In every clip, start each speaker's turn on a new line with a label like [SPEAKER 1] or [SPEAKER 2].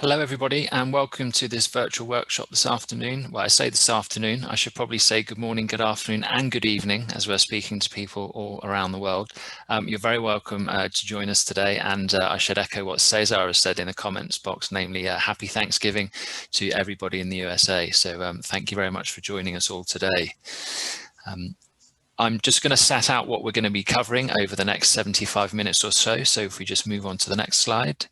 [SPEAKER 1] Hello everybody and welcome to this virtual workshop this afternoon. Well, I say this afternoon, I should probably say good morning, good afternoon and good evening as we're speaking to people all around the world. You're very welcome to join us today, and I should echo what Cesar has said in the comments box, namely happy Thanksgiving to everybody in the USA. So thank you very much for joining us all today. I'm just going to set out what we're going to be covering over the next 75 minutes or so. So if we just move on to the next slide.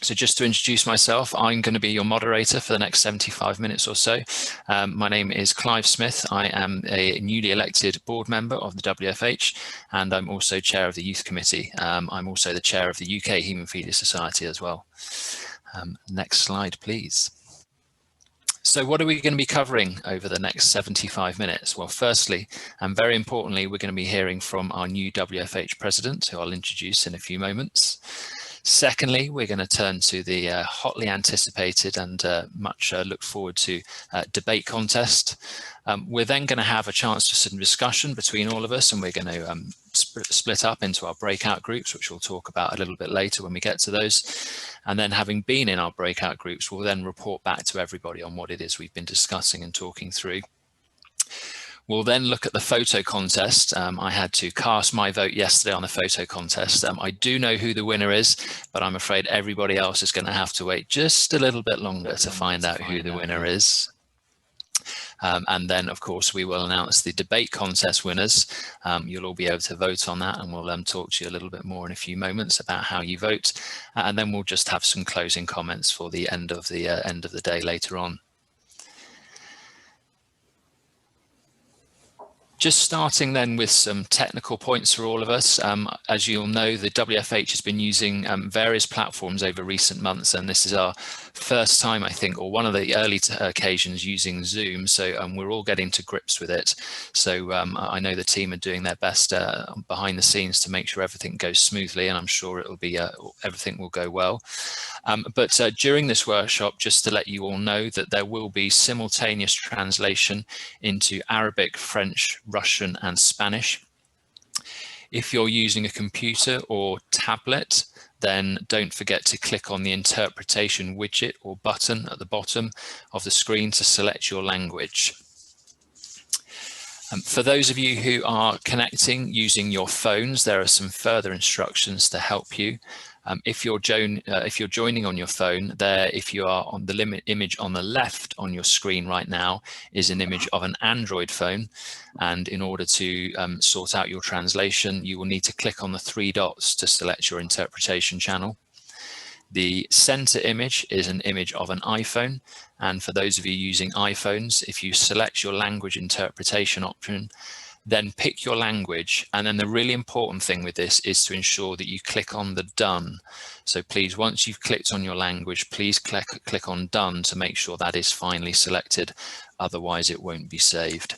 [SPEAKER 1] So just to introduce myself, I'm going to be your moderator for the next 75 minutes or so. My name is Clive Smith. I am a newly elected board member of the WFH, and I'm also chair of the youth committee. I'm also the chair of the UK Hemophilia Society as well. Next slide, please. So what are we going to be covering over the next 75 minutes? Well, firstly, and very importantly, we're going to be hearing from our new WFH president, who I'll introduce in a few moments. Secondly, we're going to turn to the hotly anticipated and much looked forward to debate contest. We're then going to have a chance for some discussion between all of us, and we're going to split up into our breakout groups, which we'll talk about a little bit later when we get to those. And then, having been in our breakout groups, we'll then report back to everybody on what it is we've been discussing and talking through. We'll then look at the photo contest. I had to cast my vote yesterday on the photo contest. I do know who the winner is, but I'm afraid everybody else is going to have to wait just a little bit longer to find out who the winner is. And then, of course, we will announce the debate contest winners. You'll all be able to vote on that, and we'll talk to you a little bit more in a few moments about how you vote. And then we'll just have some closing comments for the end of the day later on. Just starting then with some technical points for all of us. As you'll know, the WFH has been using various platforms over recent months, and this is our first time, I think, or one of the early occasions using Zoom. So we're all getting to grips with it. So I know the team are doing their best behind the scenes to make sure everything goes smoothly, and I'm sure it will be everything will go well. But during this workshop, just to let you all know that there will be simultaneous translation into Arabic, French, Russian and Spanish. If you're using a computer or tablet, then don't forget to click on the interpretation widget or button at the bottom of the screen to select your language. For those of you who are connecting using your phones, there are some further instructions to help you. If you're joining on your phone, if you are on the image on the left on your screen right now is an image of an Android phone, and in order to sort out your translation, you will need to click on the three dots to select your interpretation channel. The center image is an image of an iPhone, and for those of you using iPhones, if you select your language interpretation option, then pick your language, and then the really important thing with this is to ensure that you click on the done. So please, once you've clicked on your language, please click on done to make sure that is finally selected, otherwise it won't be saved.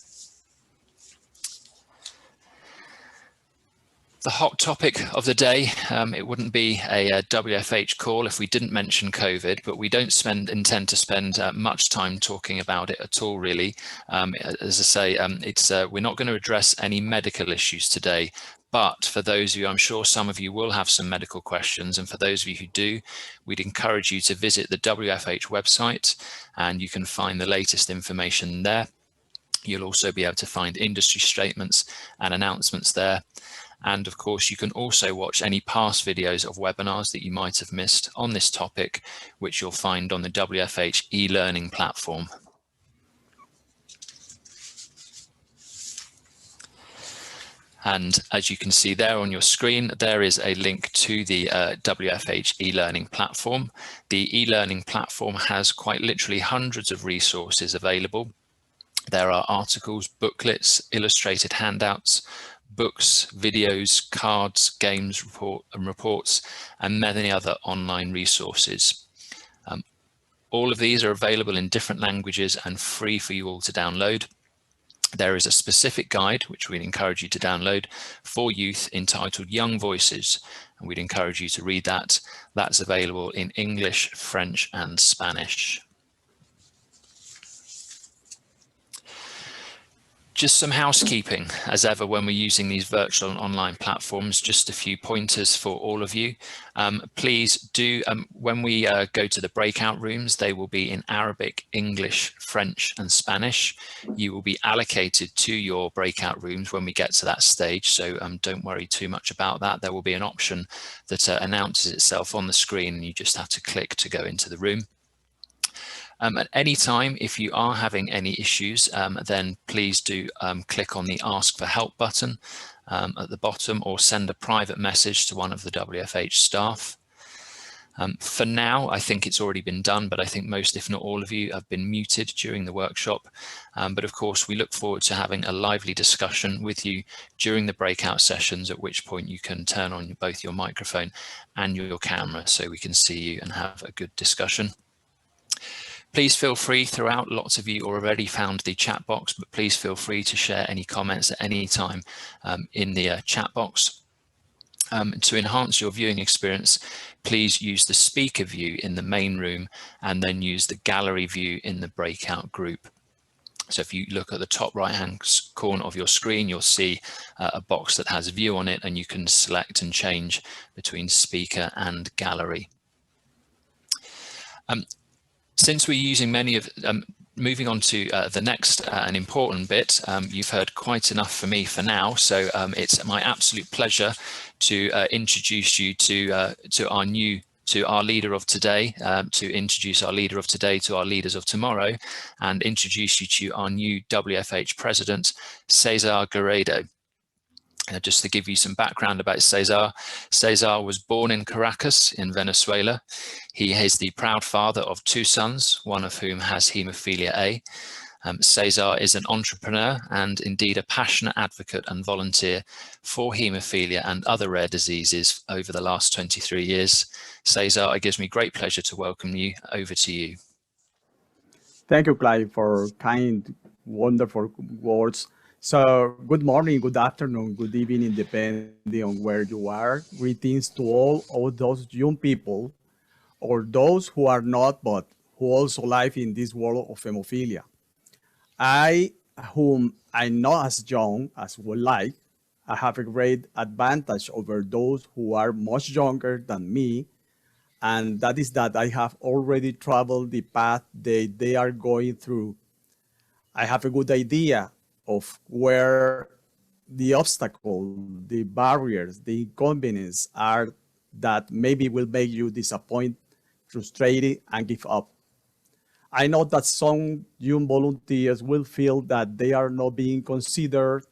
[SPEAKER 1] The hot topic of the day, it wouldn't be a WFH call if we didn't mention COVID, but we don't intend to spend much time talking about it at all, really. As I say, we're not going to address any medical issues today, but for those of you, I'm sure some of you will have some medical questions, and for those of you who do, we'd encourage you to visit the WFH website, and you can find the latest information there. You'll also be able to find industry statements and announcements there. And of course, you can also watch any past videos of webinars that you might have missed on this topic, which you'll find on the WFH e-learning platform. And as you can see there on your screen, there is a link to the WFH e-learning platform. The e-learning platform has quite literally hundreds of resources available. There are articles, booklets, illustrated handouts, books, videos, cards, games, reports, and many other online resources. All of these are available in different languages and free for you all to download. There is a specific guide, which we'd encourage you to download, for youth entitled Young Voices, and we'd encourage you to read that. That's available in English, French, and Spanish. Just some housekeeping, as ever, when we're using these virtual and online platforms, just a few pointers for all of you. Please do, when we go to the breakout rooms, they will be in Arabic, English, French, and Spanish. You will be allocated to your breakout rooms when we get to that stage, so don't worry too much about that. There will be an option that announces itself on the screen, and you just have to click to go into the room. At any time, if you are having any issues, then please do click on the Ask for Help button at the bottom, or send a private message to one of the WFH staff. For now, I think it's already been done, but I think most, if not all of you, have been muted during the workshop. But of course, we look forward to having a lively discussion with you during the breakout sessions, at which point you can turn on both your microphone and your camera so we can see you and have a good discussion. Please feel free throughout. Lots of you already found the chat box, but please feel free to share any comments at any time in the chat box. To enhance your viewing experience, please use the speaker view in the main room and then use the gallery view in the breakout group. So if you look at the top right-hand corner of your screen, you'll see a box that has view on it, and you can select and change between speaker and gallery. Since we're using many of, moving on to the next an important bit, you've heard quite enough for me for now, so it's my absolute pleasure to introduce you to our leader of today, to introduce our leader of today to our leaders of tomorrow, and introduce you to our new WFH president, Cesar Guerrero. Just to give you some background about Cesar, Cesar was born in Caracas in Venezuela. He is the proud father of 2 sons, one of whom has Hemophilia A. Cesar is an entrepreneur and indeed a passionate advocate and volunteer for haemophilia and other rare diseases over the last 23 years. Cesar, it gives me great pleasure to welcome you. Over to you.
[SPEAKER 2] Thank you, Clive, for kind, wonderful words. So good morning, good afternoon, good evening, depending on where you are. Greetings to all of those young people, or those who are not, but who also live in this world of hemophilia. Whom I'm not as young as would like, I have a great advantage over those who are much younger than me, and that is that I have already traveled the path they are going through. I have a good idea of where the obstacles, the barriers, the inconveniences are that maybe will make you disappointed, frustrated, and give up. I know that some young volunteers will feel that they are not being considered.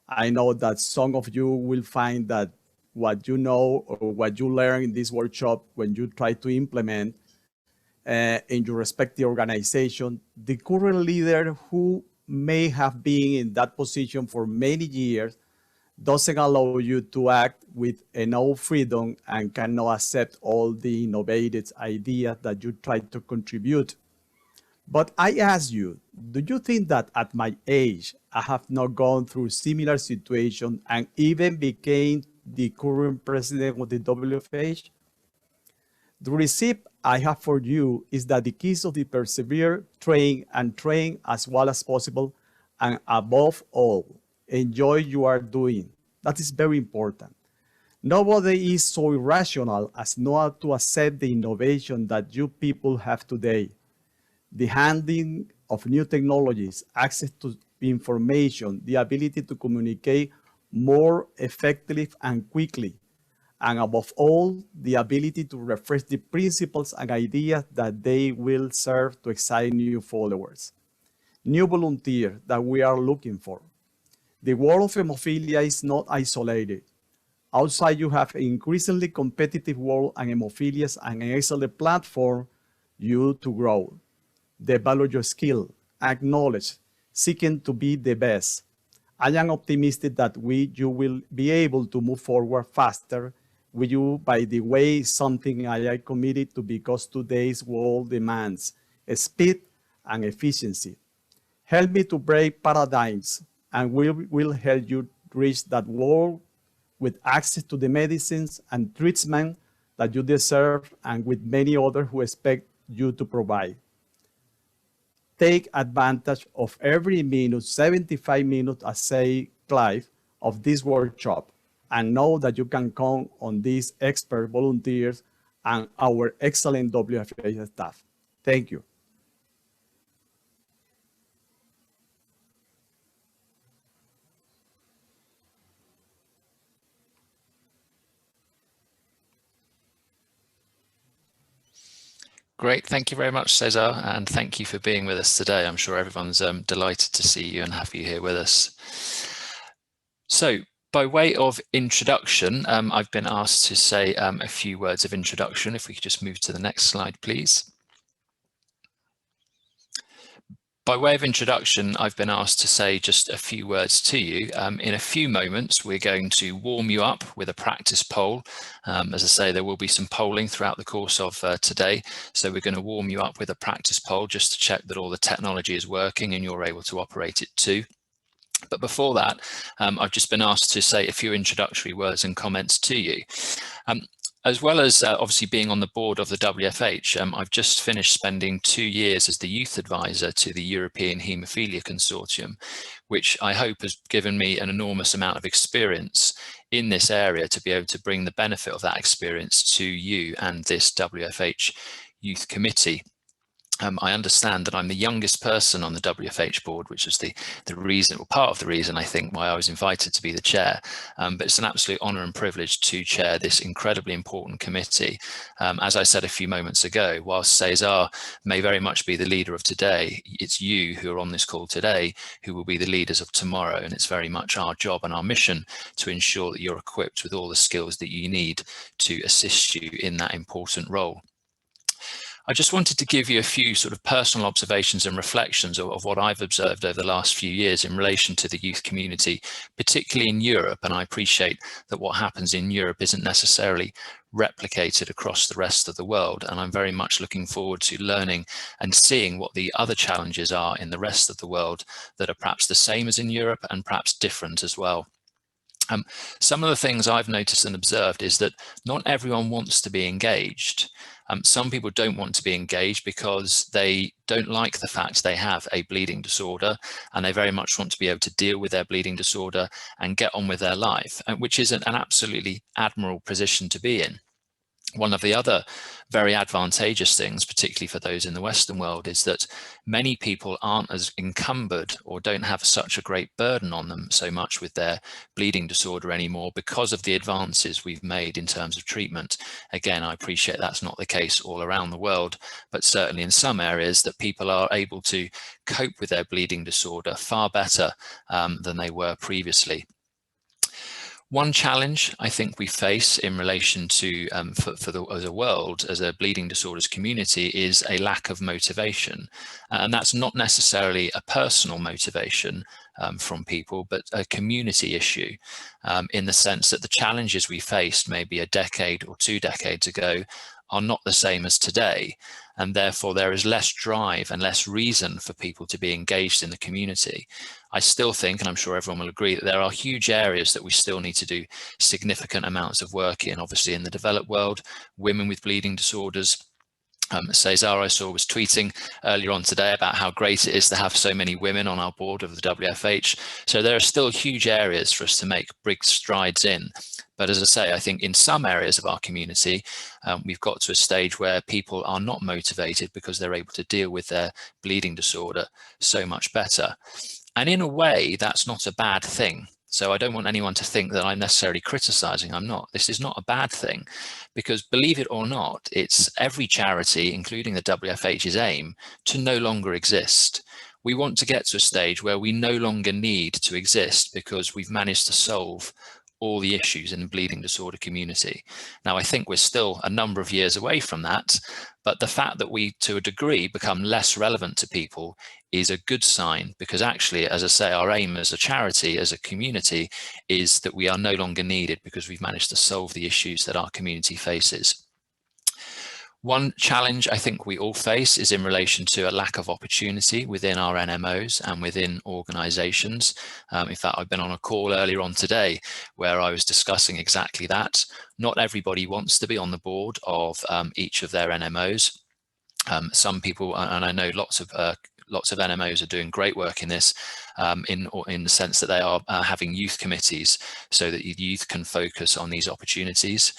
[SPEAKER 2] I know that some of you will find that what you know or what you learn in this workshop, when you try to implement in your respective organization, the current leader who may have been in that position for many years doesn't allow you to act with enough freedom and cannot accept all the innovative ideas that you try to contribute. But I ask you, do you think that at my age, I have not gone through similar situation and even became the current president of the WFH? The receipt I have for you is that the keys of the persevere, train as well as possible, and above all, enjoy you are doing. That is very important. Nobody is so irrational as not to accept the innovation that you people have today. The handling of new technologies, access to information, the ability to communicate more effectively and quickly, and above all, the ability to refresh the principles and ideas that they will serve to excite new followers, new volunteers that we are looking for. The world of hemophilia is not isolated. Outside, you have an increasingly competitive world, and hemophilia is an excellent platform you to grow. Develop your skill, acknowledge, seeking to be the best. I am optimistic that you will be able to move forward faster with you. By the way, something I am committed to because today's world demands speed and efficiency. Help me to break paradigms, and we will help you reach that world with access to the medicines and treatment that you deserve, and with many others who expect you to provide. take advantage of every minute, 75 minutes, as say Clive, of this workshop, and know that you can count on these expert volunteers and our excellent WFH staff. Thank you.
[SPEAKER 1] Great, thank you very much, Cesar, and thank you for being with us today. I'm sure everyone's delighted to see you and have you here with us. So, by way of introduction, I've been asked to say a few words of introduction. If we could just move to the next slide, please. By way of introduction, I've been asked to say just a few words to you. In a few moments, we're going to warm you up with a practice poll. As I say, there will be some polling throughout the course of today. So we're going to warm you up with a practice poll just to check that all the technology is working and you're able to operate it too. But before that, I've just been asked to say a few introductory words and comments to you. As well as obviously being on the board of the WFH, I've just finished spending 2 years as the youth advisor to the European Hemophilia Consortium, which I hope has given me an enormous amount of experience in this area to be able to bring the benefit of that experience to you and this WFH Youth Committee. I understand that I'm the youngest person on the WFH board, which is the reason, or part of the reason, I think, why I was invited to be the chair. But it's an absolute honour and privilege to chair this incredibly important committee. As I said a few moments ago, whilst Cesar may very much be the leader of today, it's you who are on this call today who will be the leaders of tomorrow. And it's very much our job and our mission to ensure that you're equipped with all the skills that you need to assist you in that important role. I just wanted to give you a few sort of personal observations and reflections of what I've observed over the last few years in relation to the youth community, particularly in Europe. And I appreciate that what happens in Europe isn't necessarily replicated across the rest of the world. And I'm very much looking forward to learning and seeing what the other challenges are in the rest of the world that are perhaps the same as in Europe and perhaps different as well. Some of the things I've noticed and observed is that not everyone wants to be engaged. Some people don't want to be engaged because they don't like the fact they have a bleeding disorder, and they very much want to be able to deal with their bleeding disorder and get on with their life, which is an absolutely admirable position to be in. One of the other very advantageous things, particularly for those in the Western world, is that many people aren't as encumbered or don't have such a great burden on them so much with their bleeding disorder anymore because of the advances we've made in terms of treatment. Again, I appreciate that's not the case all around the world, but certainly in some areas that people are able to cope with their bleeding disorder far better than they were previously. One challenge I think we face in relation to as a world, as a bleeding disorders community, is a lack of motivation. And that's not necessarily a personal motivation from people, but a community issue in the sense that the challenges we faced maybe a decade or 2 decades ago are not the same as today. And therefore there is less drive and less reason for people to be engaged in the community. I still think, and I'm sure everyone will agree, that there are huge areas that we still need to do significant amounts of work in. Obviously in the developed world, women with bleeding disorders. Cesar, I saw, was tweeting earlier on today about how great it is to have so many women on our board of the WFH. So there are still huge areas for us to make big strides in. But as I say, I think in some areas of our community, we've got to a stage where people are not motivated because they're able to deal with their bleeding disorder so much better. And in a way, that's not a bad thing. So I don't want anyone to think that I'm necessarily criticizing. I'm not. This is not a bad thing, because believe it or not, it's every charity, including the WFH's aim, to no longer exist. We want to get to a stage where we no longer need to exist because we've managed to solve all the issues in the bleeding disorder community. Now, I think we're still a number of years away from that, but the fact that we, to a degree, become less relevant to people is a good sign, because actually, as I say, our aim as a charity, as a community, is that we are no longer needed because we've managed to solve the issues that our community faces. One challenge I think we all face is in relation to a lack of opportunity within our NMOs and within organisations. In fact, I've been on a call earlier on today where I was discussing exactly that. Not everybody wants to be on the board of each of their NMOs. Some people, and I know lots of lots of NMOs are doing great work in this, in the sense that they are having youth committees so that youth can focus on these opportunities.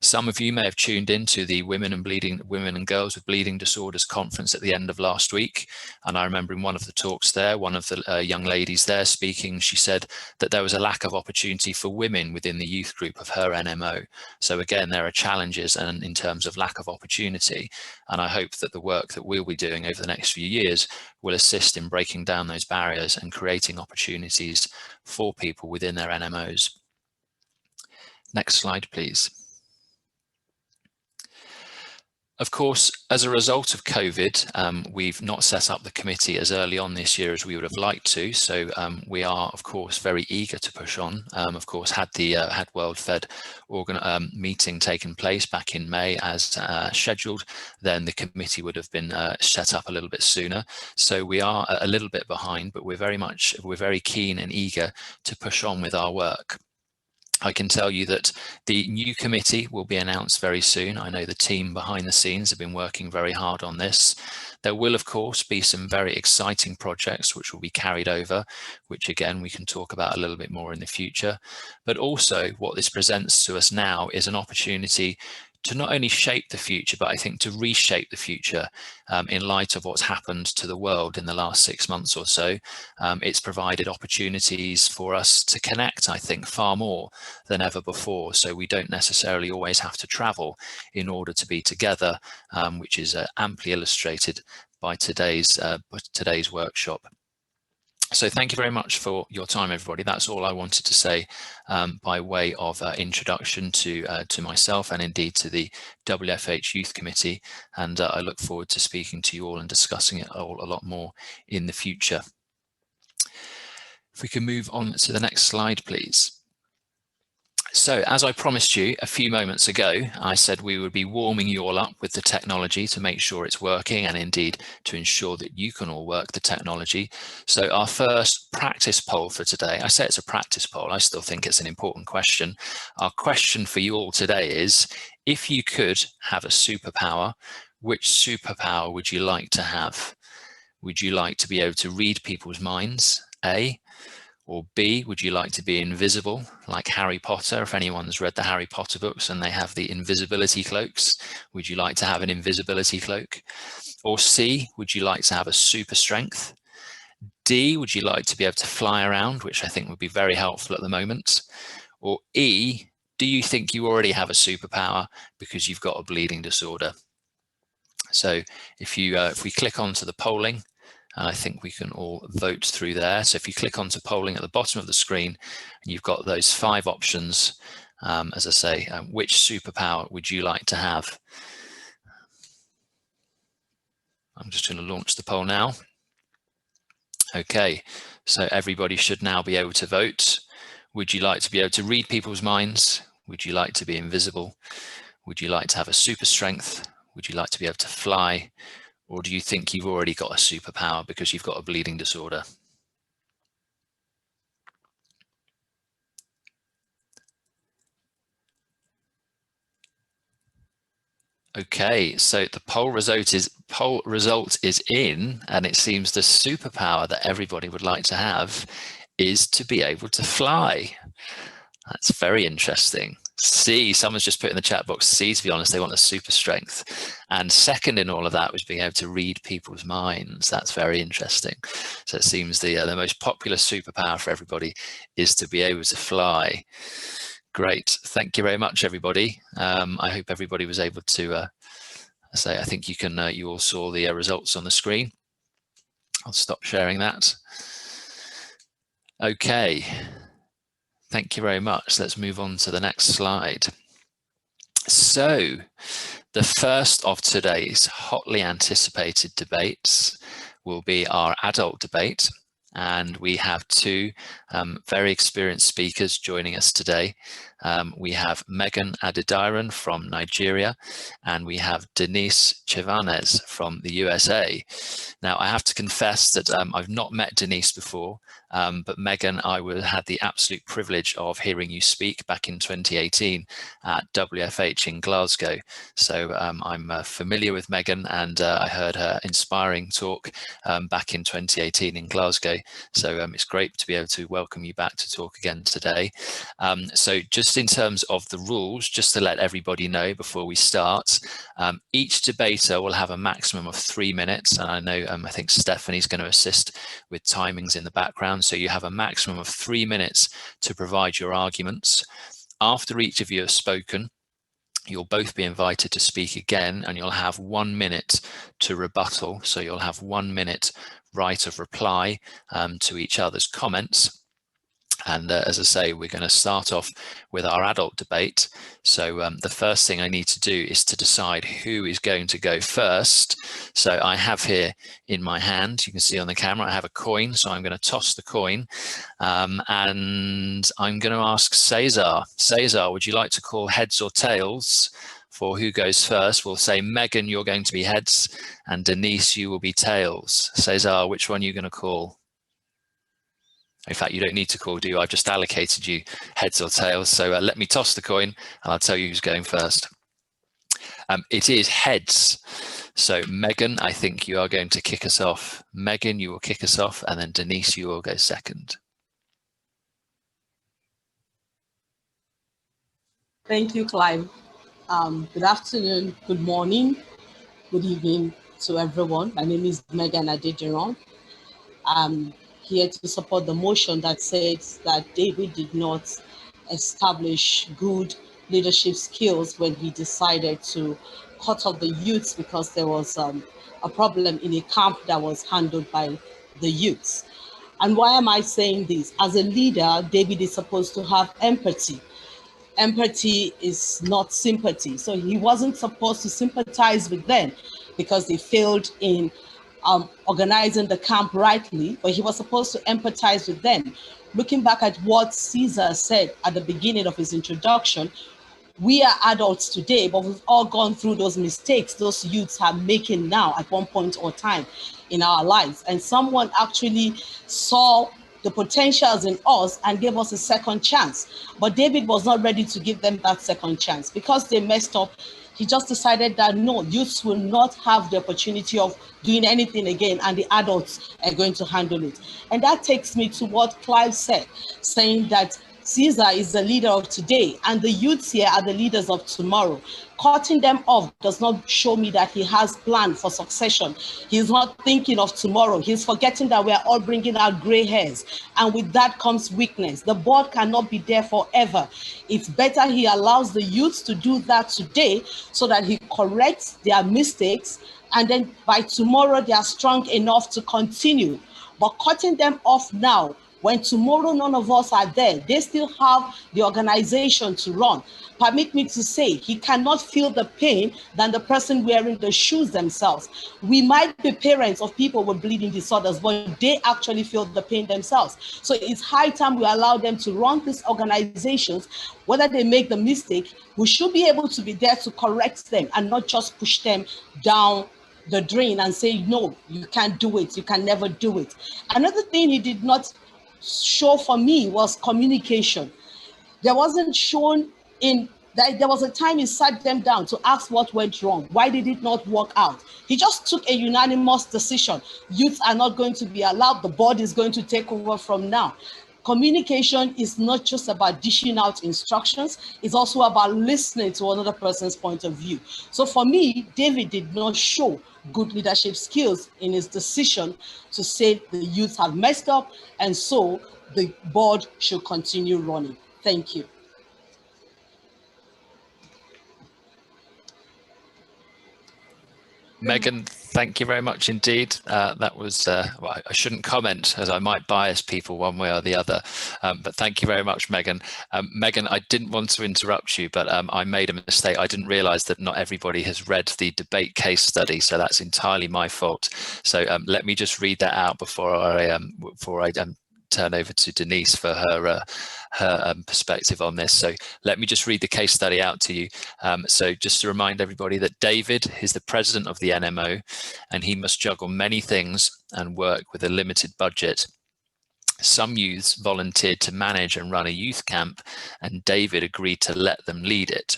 [SPEAKER 1] Some of you may have tuned into the Women and Girls with Bleeding Disorders conference at the end of last week. And I remember in one of the talks there, one of the young ladies there speaking, she said that there was a lack of opportunity for women within the youth group of her NMO. So again, there are challenges and in terms of lack of opportunity. And I hope that the work that we'll be doing over the next few years will assist in breaking down those barriers and creating opportunities for people within their NMOs. Next slide, please. Of course, as a result of COVID, we've not set up the committee as early on this year as we would have liked to. So we are, of course, very eager to push on. Of course, had the World Fed meeting taken place back in May as scheduled, then the committee would have been set up a little bit sooner. So we are a little bit behind, but we're very keen and eager to push on with our work. I can tell you that the new committee will be announced very soon. I know the team behind the scenes have been working very hard on this. There will, of course, be some very exciting projects which will be carried over, which again, we can talk about a little bit more in the future. But also what this presents to us now is an opportunity to not only shape the future, but I think to reshape the future in light of what's happened to the world in the last 6 months or so. It's provided opportunities for us to connect, I think, far more than ever before. So we don't necessarily always have to travel in order to be together, which is amply illustrated by today's workshop. So thank you very much for your time, everybody. That's all I wanted to say by way of introduction to myself and indeed to the WFH Youth Committee. And I look forward to speaking to you all and discussing it all a lot more in the future. If we can move on to the next slide, please. So as I promised you a few moments ago, I said we would be warming you all up with the technology to make sure it's working and indeed to ensure that you can all work the technology. So our first practice poll for today, I say it's a practice poll, I still think it's an important question. Our question for you all today is, if you could have a superpower, which superpower would you like to have? Would you like to be able to read people's minds, A? Or B, would you like to be invisible, like Harry Potter? If anyone's read the Harry Potter books and they have the invisibility cloaks, would you like to have an invisibility cloak? Or C, would you like to have a super strength? D, would you like to be able to fly around, which I think would be very helpful at the moment? Or E, do you think you already have a superpower because you've got a bleeding disorder? So if we click onto the polling, and I think we can all vote through there. So if you click onto polling at the bottom of the screen, and you've got those 5 options, as I say, which superpower would you like to have? I'm just going to launch the poll now. Okay, so everybody should now be able to vote. Would you like to be able to read people's minds? Would you like to be invisible? Would you like to have a super strength? Would you like to be able to fly? Or do you think you've already got a superpower because you've got a bleeding disorder? Okay, so the poll result is in, and it seems the superpower that everybody would like to have is to be able to fly. That's very interesting. C, someone's just put in the chat box, C, to be honest, they want a super strength. And second in all of that was being able to read people's minds. That's very interesting. So it seems the most popular superpower for everybody is to be able to fly. Great. Thank you very much, everybody. I hope everybody was able to say, I think you all saw the results on the screen. I'll stop sharing that. Okay. Thank you very much. Let's move on to the next slide. So the first of today's hotly anticipated debates will be our adult debate. And we have 2 very experienced speakers joining us today. we have Megan Adediran from Nigeria, and we have Deniece Chevannes from the USA. Now, I have to confess that I've not met Deniece before, but Megan, I had the absolute privilege of hearing you speak back in 2018 at WFH in Glasgow. So I'm familiar with Megan, and I heard her inspiring talk back in 2018 in Glasgow. So it's great to be able to welcome you back to talk again today. So just in terms of the rules, just to let everybody know before we start, each debater will have a maximum of 3 minutes. And I know, I think Stephanie's going to assist with timings in the background. So you have a maximum of 3 minutes to provide your arguments. After each of you have spoken, you'll both be invited to speak again, and you'll have 1 minute to rebuttal. So you'll have 1 minute right of reply to each other's comments. And as I say, we're going to start off with our adult debate. So the first thing I need to do is to decide who is going to go first. So I have here in my hand, you can see on the camera, I have a coin. So I'm going to toss the coin, and I'm going to ask Cesar. Cesar, would you like to call heads or tails for who goes first? We'll say, Megan, you're going to be heads, and Deniece, you will be tails. Cesar, which one are you going to call? In fact, you don't need to call, do you? I've just allocated you heads or tails. So let me toss the coin, and I'll tell you who's going first. It is heads. So Megan, I think you are going to kick us off. Megan, you will kick us off, and then Deniece, you will go second.
[SPEAKER 3] Thank you, Clive. Good afternoon, good morning, good evening to everyone. My name is Megan Adediran. I'm here to support the motion that says that David did not establish good leadership skills when he decided to cut off the youths because there was a problem in a camp that was handled by the youths. And why am I saying this? As a leader, David is supposed to have empathy. Empathy is not sympathy. So he wasn't supposed to sympathize with them because they failed in organizing the camp rightly, but he was supposed to empathize with them. Looking back at what Caesar said at the beginning of his introduction, we are adults today, but we've all gone through those mistakes those youths are making now at one point or time in our lives. And someone actually saw the potentials in us and gave us a second chance. But David was not ready to give them that second chance. Because they messed up, he just decided that no, youths will not have the opportunity of doing anything again, and the adults are going to handle it. And that takes me to what Clive said, saying that Caesar is the leader of today, and the youths here are the leaders of tomorrow. Cutting them off does not show me that he has planned for succession. He's not thinking of tomorrow. He's forgetting that we are all bringing out gray hairs, and with that comes weakness. The board cannot be there forever. It's better he allows the youths to do that today so that he corrects their mistakes, and then by tomorrow they are strong enough to continue. But cutting them off now, when tomorrow none of us are there, they still have the organization to run. Permit me to say, he cannot feel the pain than the person wearing the shoes themselves. We might be parents of people with bleeding disorders, but they actually feel the pain themselves. So it's high time we allow them to run these organizations. Whether they make the mistake, we should be able to be there to correct them and not just push them down the drain and say, no, you can't do it. You can never do it. Another thing he did not show for me was communication. There wasn't shown in that there was a time he sat them down to ask what went wrong. Why did it not work out? He just took a unanimous decision. Youths are not going to be allowed. The board is going to take over from now. Communication is not just about dishing out instructions. It's also about listening to another person's point of view. So for me, David did not show good leadership skills in his decision to say the youths have messed up, and so the board should continue running. Thank you.
[SPEAKER 1] Megan, thank you very much indeed. That was, well, I shouldn't comment as I might bias people one way or the other, but thank you very much, Megan. Megan, I didn't want to interrupt you, but I made a mistake. I didn't realize that not everybody has read the debate case study, so that's entirely my fault. So let me just read that out before I turn over to Deniece for her perspective on this. So let me just read the case study out to you. So just to remind everybody that David is the president of the NMO, and he must juggle many things and work with a limited budget. Some youths volunteered to manage and run a youth camp, and David agreed to let them lead it.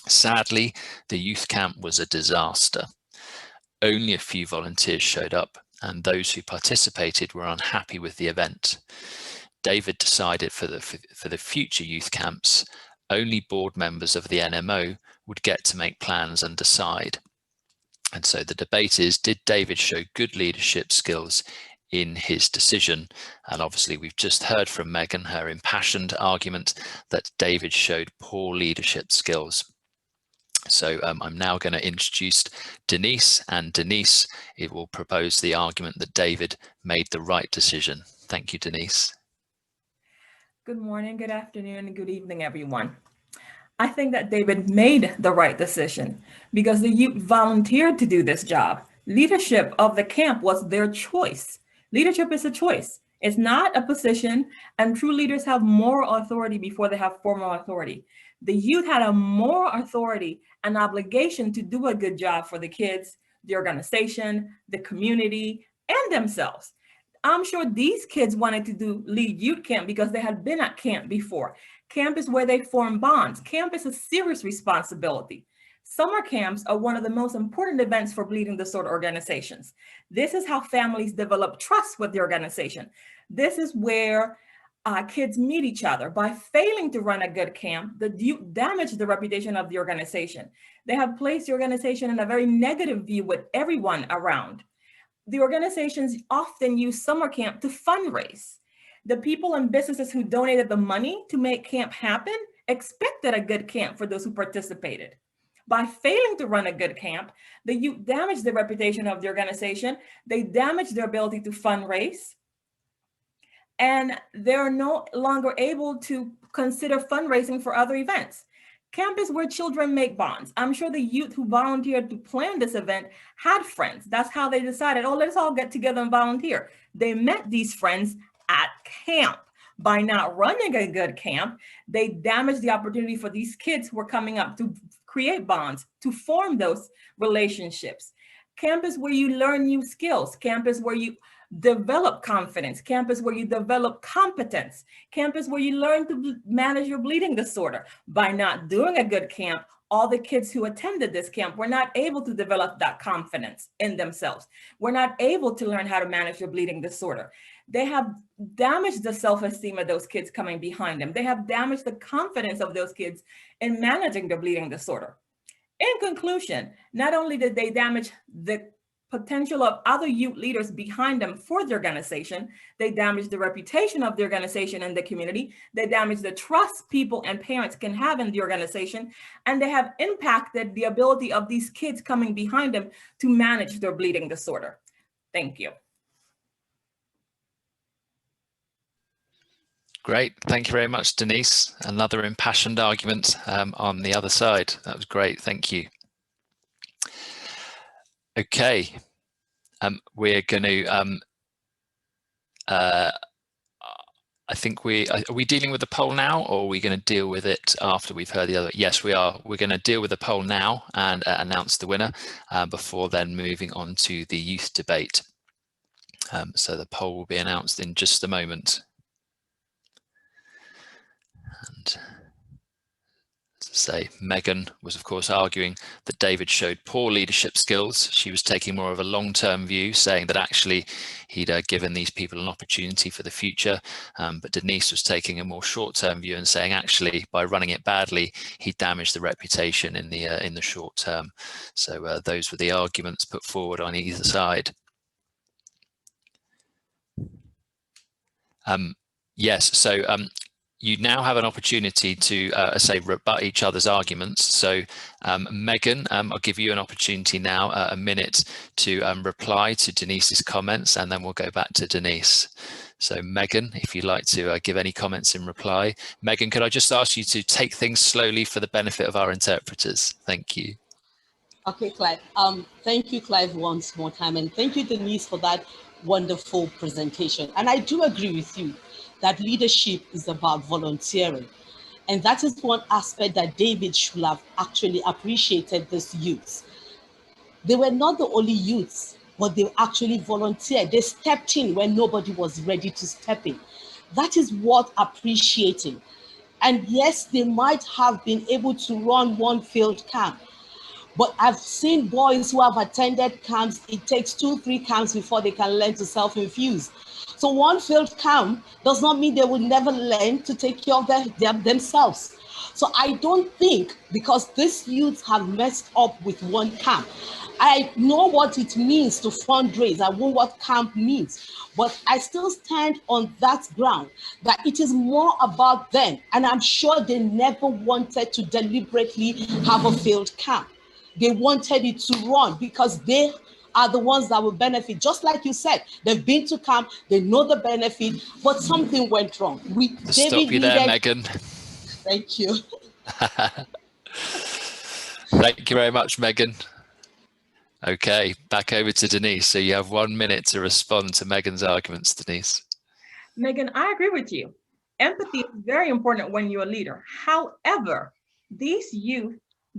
[SPEAKER 1] Sadly, the youth camp was a disaster. Only a few volunteers showed up, and those who participated were unhappy with the event. David decided for the future youth camps, only board members of the NMO would get to make plans and decide. And so the debate is, did David show good leadership skills in his decision? And obviously we've just heard from Megan, her impassioned argument that David showed poor leadership skills. So I'm now going to introduce Deniece, and Deniece, it will propose the argument that David made the right decision. Thank you, Deniece.
[SPEAKER 4] Good morning, good afternoon, and good evening, everyone. I think that David made the right decision because the youth volunteered to do this job. Leadership of the camp was their choice. Leadership is a choice. It's not a position, and true leaders have moral authority before they have formal authority. The youth had a moral authority, an obligation to do a good job for the kids, the organization, the community, and themselves. I'm sure these kids wanted to lead youth camp because they had been at camp before. Camp is where they form bonds. Camp is a serious responsibility. Summer camps are one of the most important events for bleeding disorder organizations. This is how families develop trust with the organization. This is where kids meet each other. By failing to run a good camp, the youth damage the reputation of the organization. They have placed the organization in a very negative view with everyone around. The organizations often use summer camp to fundraise. The people and businesses who donated the money to make camp happen expected a good camp for those who participated. By failing to run a good camp, the youth damage the reputation of the organization. They damage their ability to fundraise, and they're no longer able to consider fundraising for other events. Camp is where children make bonds. I'm sure the youth who volunteered to plan this event had friends. That's how they decided, oh, let's all get together and volunteer. They met these friends at camp. By not running a good camp, they damaged the opportunity for these kids who are coming up to create bonds, to form those relationships. Camp is where you learn new skills. Camp is where you develop confidence. Camp is where you develop competence. Camp is where you learn to manage your bleeding disorder. By not doing a good camp, all the kids who attended this camp were not able to develop that confidence in themselves. We're not able to learn how to manage your bleeding disorder. They have damaged the self-esteem of those kids coming behind them. They have damaged the confidence of those kids in managing their bleeding disorder. In conclusion, not only did they damage the potential of other youth leaders behind them for the organization, they damage the reputation of the organization in the community, they damage the trust people and parents can have in the organization, and they have impacted the ability of these kids coming behind them to manage their bleeding disorder. Thank you.
[SPEAKER 1] Great, thank you very much, Deniece. Another impassioned argument on the other side. That was great, thank you. Okay, we're going to, I think are we dealing with the poll now, or are we going to deal with it after we've heard the other? Yes, we are. We're going to deal with the poll now and announce the winner before then moving on to the youth debate. So the poll will be announced in just a moment. And as I say, Megan was of course arguing that David showed poor leadership skills. She was taking more of a long-term view, saying that actually he'd given these people an opportunity for the future. But Deniece was taking a more short-term view and saying actually by running it badly, he damaged the reputation in the short term. So those were the arguments put forward on either side. Yes, so you now have an opportunity to, say, rebut each other's arguments. So, Megan, I'll give you an opportunity now, a minute to reply to Deniece's comments, and then we'll go back to Deniece. So, Megan, if you'd like to give any comments in reply. Megan, could I just ask you to take things slowly for the benefit of our interpreters? Thank you.
[SPEAKER 3] Okay, Clive. Thank you, Clive, once more time, and thank you, Deniece, for that wonderful presentation. And I do agree with you that leadership is about volunteering. And that is one aspect that David should have actually appreciated this youth. They were not the only youths, but they actually volunteered. They stepped in when nobody was ready to step in. That is worth appreciating. And yes, they might have been able to run one field camp, but I've seen boys who have attended camps. It takes 2-3 camps before they can learn to self-infuse. So one field camp does not mean they will never learn to take care of themselves. So I don't think because these youths have messed up with one camp. I know what it means to fundraise. I know what camp means, but I still stand on that ground that it is more about them. And I'm sure they never wanted to deliberately have a field camp. They wanted it to run because they are the ones that will benefit. Just like you said, they've been to camp, they know the benefit, but something went wrong.
[SPEAKER 1] Stop you there, Megan.
[SPEAKER 3] Thank you.
[SPEAKER 1] Thank you very much, Megan. Okay, back over to Deniece. So you have 1 minute to respond to Megan's arguments, Deniece.
[SPEAKER 4] Megan, I agree with you. Empathy is very important when you're a leader. However, these youth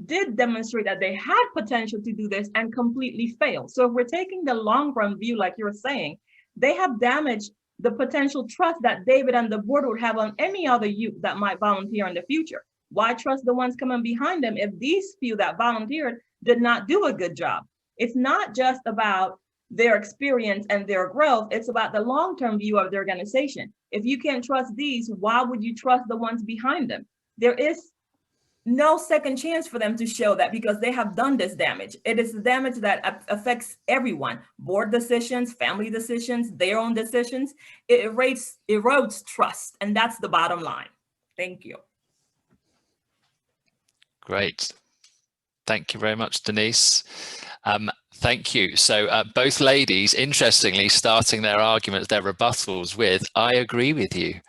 [SPEAKER 4] did demonstrate that they had potential to do this and completely failed. So if we're taking the long run view, like you're saying, they have damaged the potential trust that David and the board would have on any other youth that might volunteer in the future. Why trust the ones coming behind them if these few that volunteered did not do a good job? It's not just about their experience and their growth, it's about the long-term view of the organization. If you can't trust these, why would you trust the ones behind them? There is no second chance for them to show that because they have done this damage. It is the damage that affects everyone. Board decisions, family decisions, their own decisions. It erodes trust, and that's the bottom line. Thank you.
[SPEAKER 1] Great. Thank you very much, Deniece. Thank you. So both ladies, interestingly, starting their arguments, their rebuttals with, I agree with you.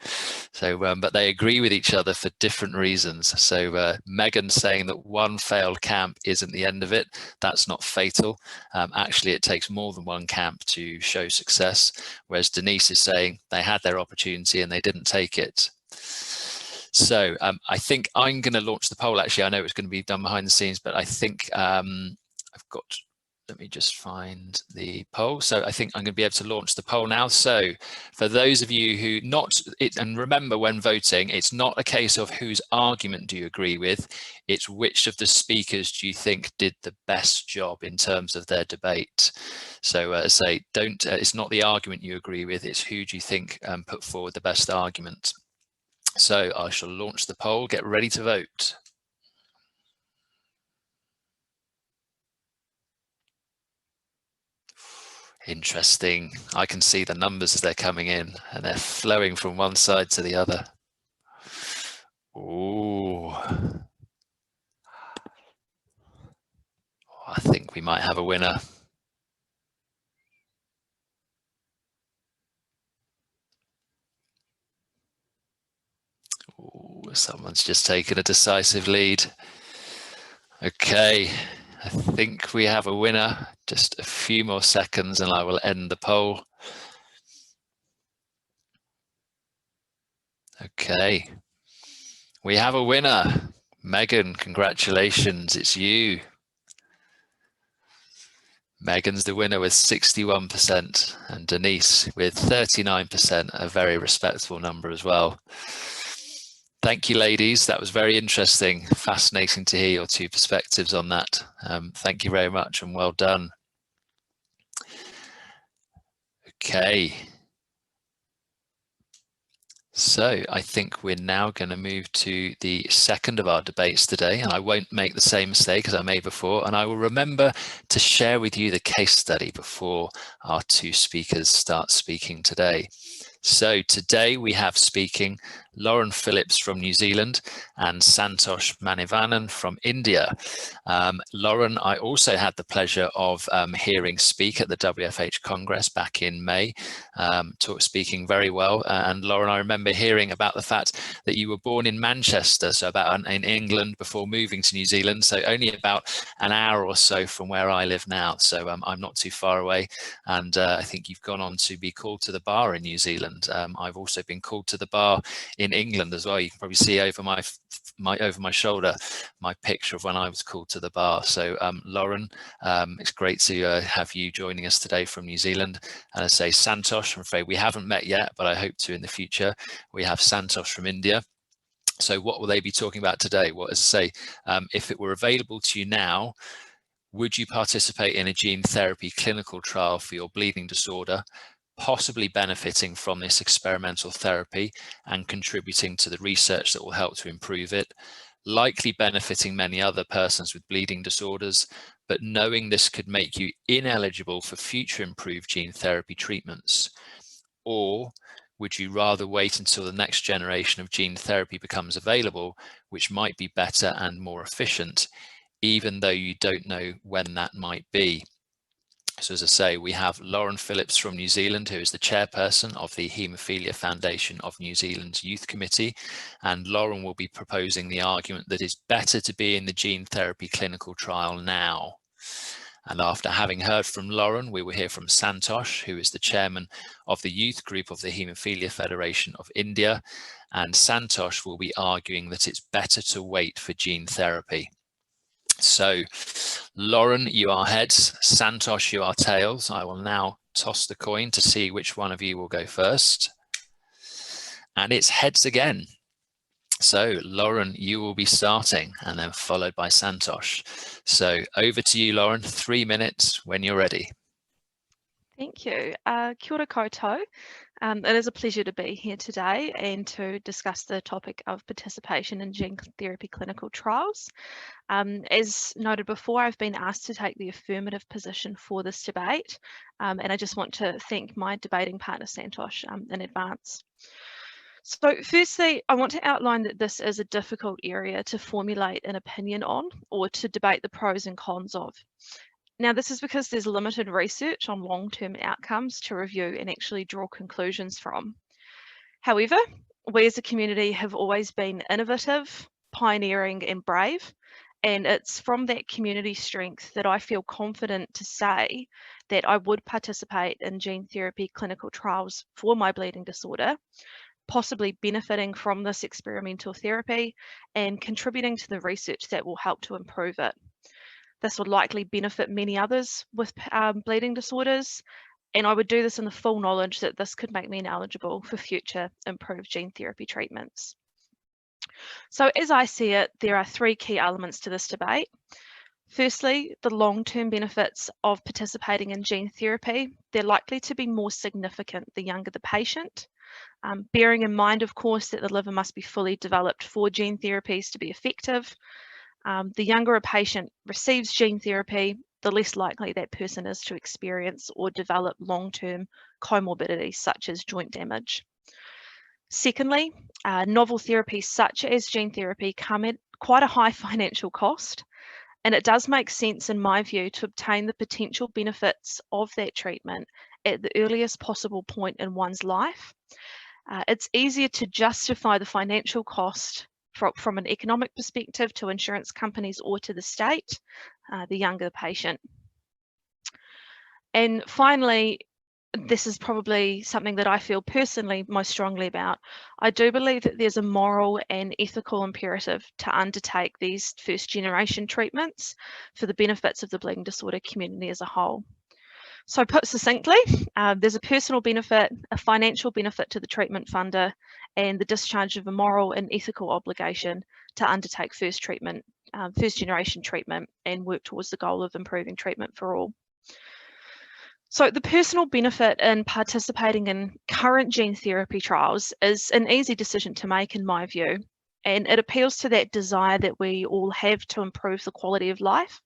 [SPEAKER 1] So, but they agree with each other for different reasons. So Megan saying that one failed camp isn't the end of it. That's not fatal. Actually, it takes more than one camp to show success. Whereas Deniece is saying they had their opportunity and they didn't take it. So I think I'm going to launch the poll. Actually, I know it's going to be done behind the scenes, but I think I've got, let me just find the poll. So I think I'm going to be able to launch the poll now. So for those of you who and remember when voting, it's not a case of whose argument do you agree with, it's which of the speakers do you think did the best job in terms of their debate. So say, it's not the argument you agree with, it's who do you think put forward the best argument. So I shall launch the poll, get ready to vote. Interesting. I can see the numbers as they're coming in and they're flowing from one side to the other. Ooh. I think we might have a winner. Ooh, someone's just taken a decisive lead. Okay, I think we have a winner. Just a few more seconds and I will end the poll. Okay, we have a winner. Megan, congratulations, it's you. Megan's the winner with 61% and Deniece with 39%, a very respectable number as well. Thank you, ladies. That was very interesting. Fascinating to hear your two perspectives on that. Thank you very much and well done. Okay. So I think we're now going to move to the second of our debates today, and I won't make the same mistake as I made before, and I will remember to share with you the case study before our two speakers start speaking today. So today we have speaking Lauren Phillips from New Zealand, and Santosh Manivannan from India. Lauren, I also had the pleasure of hearing speak at the WFH Congress back in May, speaking very well. And Lauren, I remember hearing about the fact that you were born in Manchester, so in England, before moving to New Zealand, so only about an hour or so from where I live now. So I'm not too far away. And I think you've gone on to be called to the bar in New Zealand. I've also been called to the bar in England as well. You can probably see over my shoulder my picture of when I was called to the bar. So Lauren, it's great to have you joining us today from New Zealand. And I say Santosh, I'm afraid we haven't met yet, but I hope to in the future. We have Santosh from India. So what will they be talking about today? Well, as I say, if it were available to you now, would you participate in a gene therapy clinical trial for your bleeding disorder, possibly benefiting from this experimental therapy and contributing to the research that will help to improve it, likely benefiting many other persons with bleeding disorders, but knowing this could make you ineligible for future improved gene therapy treatments? Or would you rather wait until the next generation of gene therapy becomes available, which might be better and more efficient, even though you don't know when that might be? So as I say, we have Lauren Phillips from New Zealand, who is the chairperson of the Hemophilia Foundation of New Zealand's Youth Committee. And Lauren will be proposing the argument that it's better to be in the gene therapy clinical trial now. And after having heard from Lauren, we will hear from Santosh, who is the chairman of the youth group of the Hemophilia Federation of India. And Santosh will be arguing that it's better to wait for gene therapy. So, Lauren, you are heads, Santosh, you are tails. I will now toss the coin to see which one of you will go first. And it's heads again. So, Lauren, you will be starting and then followed by Santosh. So, over to you, Lauren, 3 minutes when you're ready.
[SPEAKER 5] Thank you. Kia ora koutou. It is a pleasure to be here today and to discuss the topic of participation in gene therapy clinical trials. As noted before, I've been asked to take the affirmative position for this debate, and I just want to thank my debating partner Santosh in advance. So firstly, I want to outline that this is a difficult area to formulate an opinion on or to debate the pros and cons of. Now, this is because there's limited research on long-term outcomes to review and actually draw conclusions from. However, we as a community have always been innovative, pioneering and brave, and it's from that community strength that I feel confident to say that I would participate in gene therapy clinical trials for my bleeding disorder, possibly benefiting from this experimental therapy and contributing to the research that will help to improve it. This would likely benefit many others with bleeding disorders, and I would do this in the full knowledge that this could make me ineligible for future improved gene therapy treatments. So as I see it, there are 3 key elements to this debate. Firstly, the long-term benefits of participating in gene therapy. They're likely to be more significant the younger the patient, bearing in mind, of course, that the liver must be fully developed for gene therapies to be effective. The younger a patient receives gene therapy, the less likely that person is to experience or develop long-term comorbidities such as joint damage. Secondly, novel therapies such as gene therapy come at quite a high financial cost, and it does make sense in my view to obtain the potential benefits of that treatment at the earliest possible point in one's life. It's easier to justify the financial cost from an economic perspective to insurance companies or to the state, the younger the patient. And finally, this is probably something that I feel personally most strongly about. I do believe that there's a moral and ethical imperative to undertake these first generation treatments for the benefits of the bleeding disorder community as a whole. So put succinctly, there's a personal benefit, a financial benefit to the treatment funder, and the discharge of a moral and ethical obligation to undertake first generation treatment and work towards the goal of improving treatment for all. So the personal benefit in participating in current gene therapy trials is an easy decision to make in my view, and it appeals to that desire that we all have to improve the quality of life.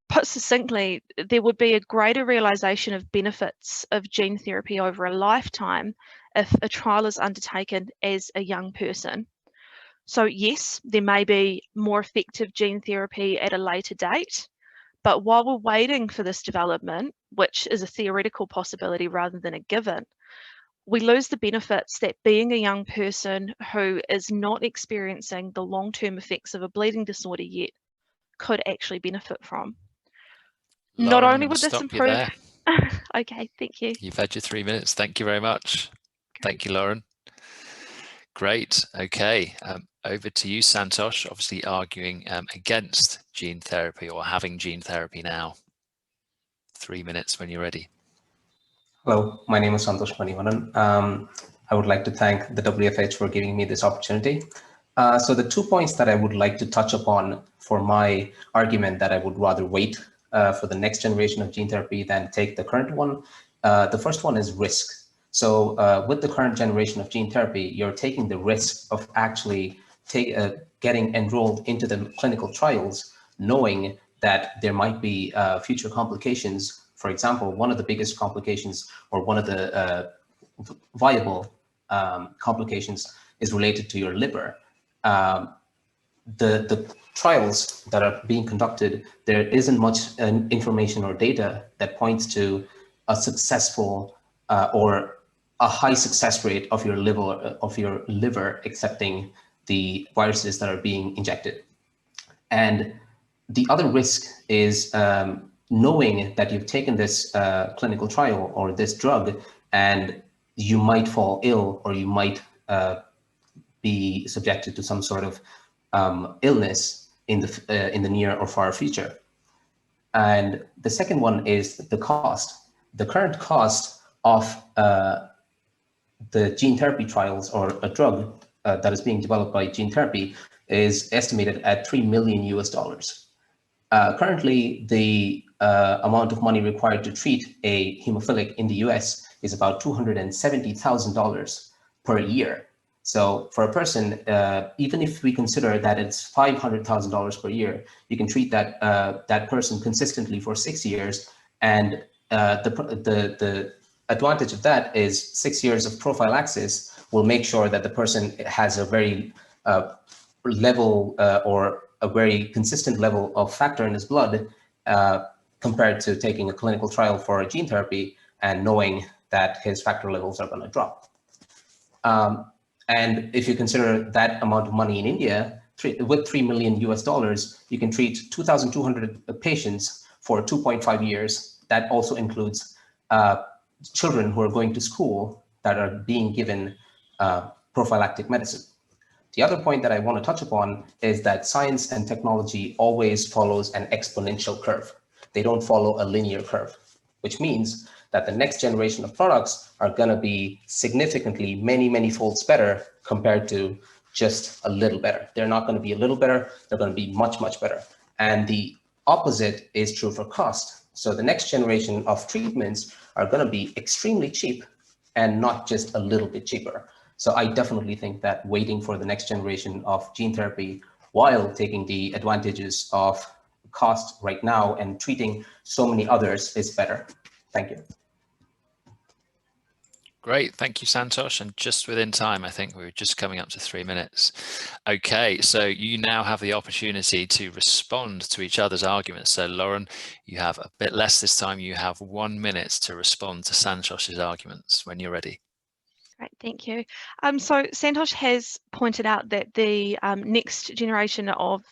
[SPEAKER 5] Put succinctly, there would be a greater realization of benefits of gene therapy over a lifetime if a trial is undertaken as a young person. So yes, there may be more effective gene therapy at a later date, but while we're waiting for this development, which is a theoretical possibility rather than a given, we lose the benefits that being a young person who is not experiencing the long-term effects of a bleeding disorder yet could actually benefit from.
[SPEAKER 1] Lauren,
[SPEAKER 5] Not
[SPEAKER 1] I'm
[SPEAKER 5] only
[SPEAKER 1] going
[SPEAKER 5] would
[SPEAKER 1] to
[SPEAKER 5] this
[SPEAKER 1] stop you
[SPEAKER 5] improve...
[SPEAKER 1] there.
[SPEAKER 5] Okay, thank you.
[SPEAKER 1] You've had your 3 minutes. Thank you very much. Thank you, Lauren. Great. Okay. Over to you, Santosh, obviously arguing against gene therapy or having gene therapy now. 3 minutes when you're ready.
[SPEAKER 6] Hello, my name is Santosh Manivannan. I would like to thank the WFH for giving me this opportunity. So the 2 points that I would like to touch upon for my argument that I would rather wait for the next generation of gene therapy than take the current one. The first one is risk. So with the current generation of gene therapy, you're taking the risk of actually getting enrolled into the clinical trials, knowing that there might be future complications. For example, one of the biggest complications or one of the viable complications is related to your liver. The trials that are being conducted, there isn't much information or data that points to a successful or a high success rate of your liver accepting the viruses that are being injected. And the other risk is knowing that you've taken this clinical trial or this drug and you might fall ill or you might be subjected to some sort of illness in the near or far future. And the second one is the cost. The current cost of the gene therapy trials or a drug that is being developed by gene therapy is estimated at $3 million US. Currently, the amount of money required to treat a hemophilic in the US is about $270,000 per year. So for a person, even if we consider that it's $500,000 per year, you can treat that person consistently for 6 years. And the advantage of that is 6 years of prophylaxis will make sure that the person has a very level or a very consistent level of factor in his blood compared to taking a clinical trial for a gene therapy and knowing that his factor levels are going to drop. And if you consider that amount of money in India, with $3 million US, you can treat 2,200 patients for 2.5 years. That also includes children who are going to school that are being given prophylactic medicine. The other point that I want to touch upon is that science and technology always follows an exponential curve. They don't follow a linear curve, which means that the next generation of products are going to be significantly many folds better compared to just a little better. They're not going to be a little better, they're going to be much better. And the opposite is true for cost. So the next generation of treatments are going to be extremely cheap and not just a little bit cheaper. So I definitely think that waiting for the next generation of gene therapy while taking the advantages of cost right now and treating so many others is better. Thank you.
[SPEAKER 1] Great, thank you, Santosh. And just within time, I think we were just coming up to 3 minutes. Okay, so you now have the opportunity to respond to each other's arguments. So Lauren, you have a bit less this time. You have 1 minute to respond to Santosh's arguments when you're ready.
[SPEAKER 5] Great, thank you. So Santosh has pointed out that the next generation of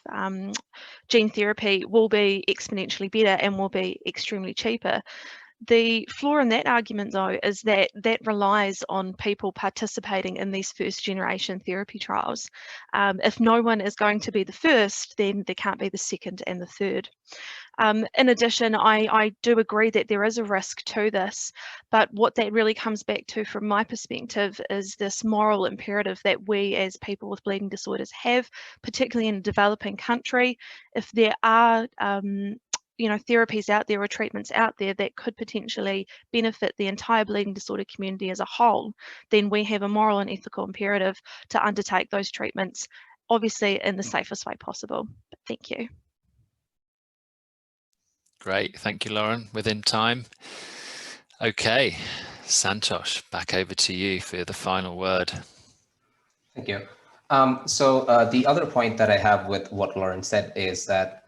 [SPEAKER 5] gene therapy will be exponentially better and will be extremely cheaper. The flaw in that argument, though, is that that relies on people participating in these first generation therapy trials. If no one is going to be the first, then there can't be the second and the third. In addition, I do agree that there is a risk to this, but what that really comes back to from my perspective is this moral imperative that we as people with bleeding disorders have, particularly in a developing country. If there are therapies out there or treatments out there that could potentially benefit the entire bleeding disorder community as a whole, then we have a moral and ethical imperative to undertake those treatments, obviously in the safest way possible. But thank you.
[SPEAKER 1] Great, thank you, Lauren. Within time. Okay, Santosh, back over to you for the final word.
[SPEAKER 6] Thank you. So the other point that I have with what Lauren said is that,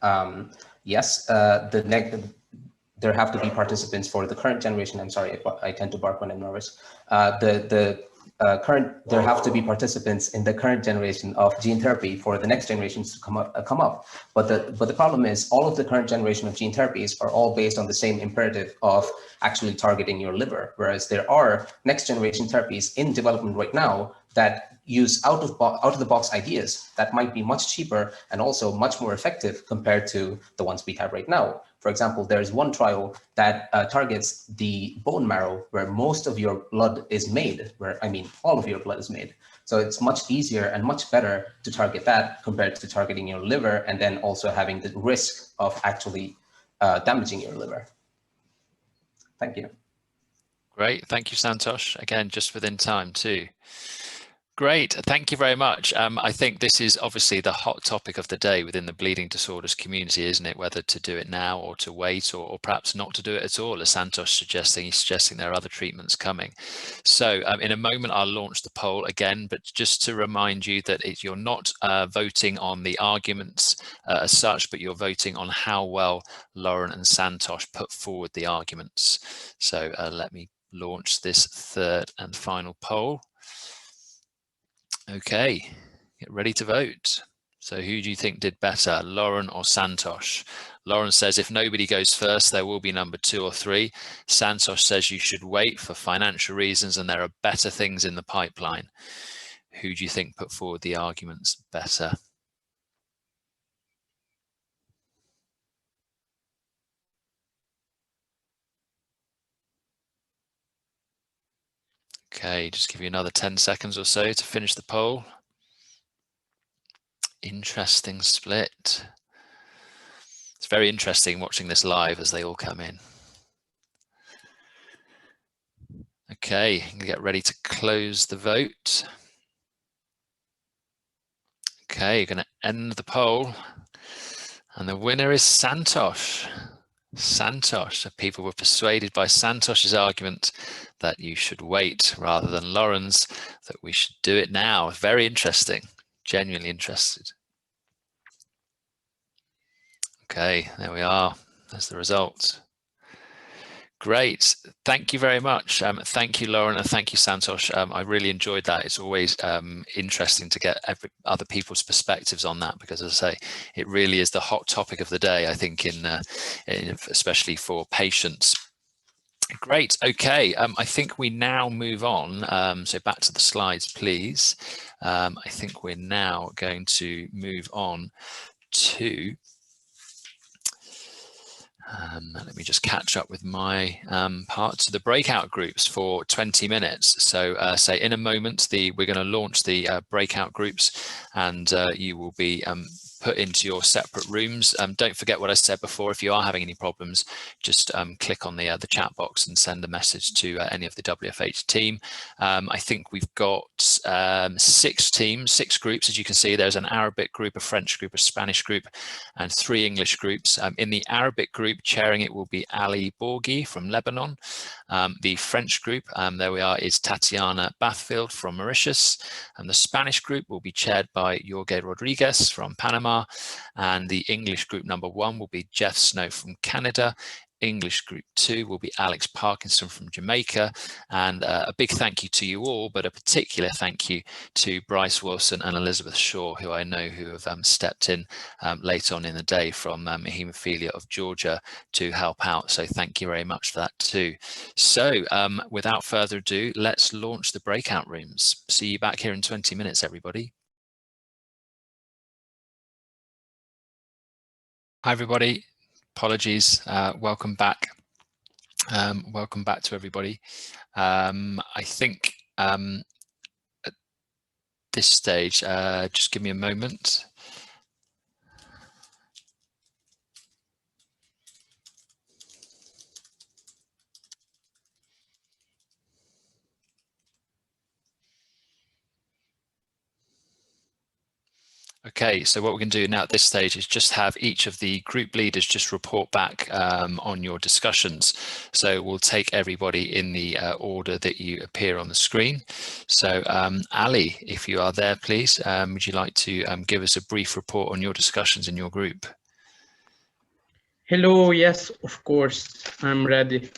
[SPEAKER 6] yes, there have to be participants for the current generation. I'm sorry, I tend to bark when I'm nervous. There have to be participants in the current generation of gene therapy for the next generations to come up. But the problem is all of the current generation of gene therapies are all based on the same imperative of actually targeting your liver, whereas there are next generation therapies in development right now that use out of the box ideas that might be much cheaper and also much more effective compared to the ones we have right now. For example, there's one trial that targets the bone marrow where most of your blood is made, all of your blood is made. So it's much easier and much better to target that compared to targeting your liver and then also having the risk of actually damaging your liver. Thank you.
[SPEAKER 1] Great. Thank you, Santosh. Again, just within time too. Great. Thank you very much. I think this is obviously the hot topic of the day within the bleeding disorders community, isn't it? Whether to do it now or to wait or perhaps not to do it at all, as Santosh suggesting. He's suggesting there are other treatments coming. So in a moment, I'll launch the poll again, but just to remind you that you're not voting on the arguments as such, but you're voting on how well Lauren and Santosh put forward the arguments. So let me launch this third and final poll. Okay, get ready to vote. So who do you think did better, Lauren or Santosh? Lauren says if nobody goes first, there will be number 2 or 3. Santosh says you should wait for financial reasons and there are better things in the pipeline. Who do you think put forward the arguments better? Okay, just give you another 10 seconds or so to finish the poll. Interesting split. It's very interesting watching this live as they all come in. Okay, I'm gonna get ready to close the vote. Okay, you're gonna end the poll. And the winner is Santosh. Santosh. People were persuaded by Santosh's argument that you should wait rather than Lauren's, that we should do it now. Very interesting, genuinely interested. Okay, there we are. There's the result. Great. Thank you very much. Thank you, Lauren, and thank you, Santosh. I really enjoyed that. It's always interesting to get other people's perspectives on that, because as I say, it really is the hot topic of the day, I think, especially for patients. Great. Okay. I think we now move on. So back to the slides, please. I think we're now going to move on to let me just catch up with my part to the breakout groups for 20 minutes. So say in a moment, we're going to launch the breakout groups, and you will be put into your separate rooms. Don't forget what I said before. If you are having any problems, just click on the chat box and send a message to any of the WFH team. I think we've got 6 teams, 6 groups. As you can see, there's an Arabic group, a French group, a Spanish group, and 3 English groups. In the Arabic group, chairing it will be Ali Borghi from Lebanon. The French group, there we are, is Tatiana Bathfield from Mauritius. And the Spanish group will be chaired by Jorge Rodriguez from Panama. And the English group number 1 will be Jeff Snow from Canada. English group 2 will be Alex Parkinson from Jamaica. And a big thank you to you all, but a particular thank you to Bryce Wilson and Elizabeth Shaw, who I know who have stepped in late on in the day from Hemophilia of Georgia to help out. So thank you very much for that too. So without further ado, let's launch the breakout rooms. See you back here in 20 minutes, everybody. Hi, everybody. Apologies. Welcome back. Welcome back to everybody. I think at this stage, just give me a moment. Okay, so what we can do now at this stage is just have each of the group leaders just report back on your discussions. So we'll take everybody in the order that you appear on the screen. So Ali, if you are there, please, would you like to give us a brief report on your discussions in your group?
[SPEAKER 7] Hello, yes, of course, I'm ready.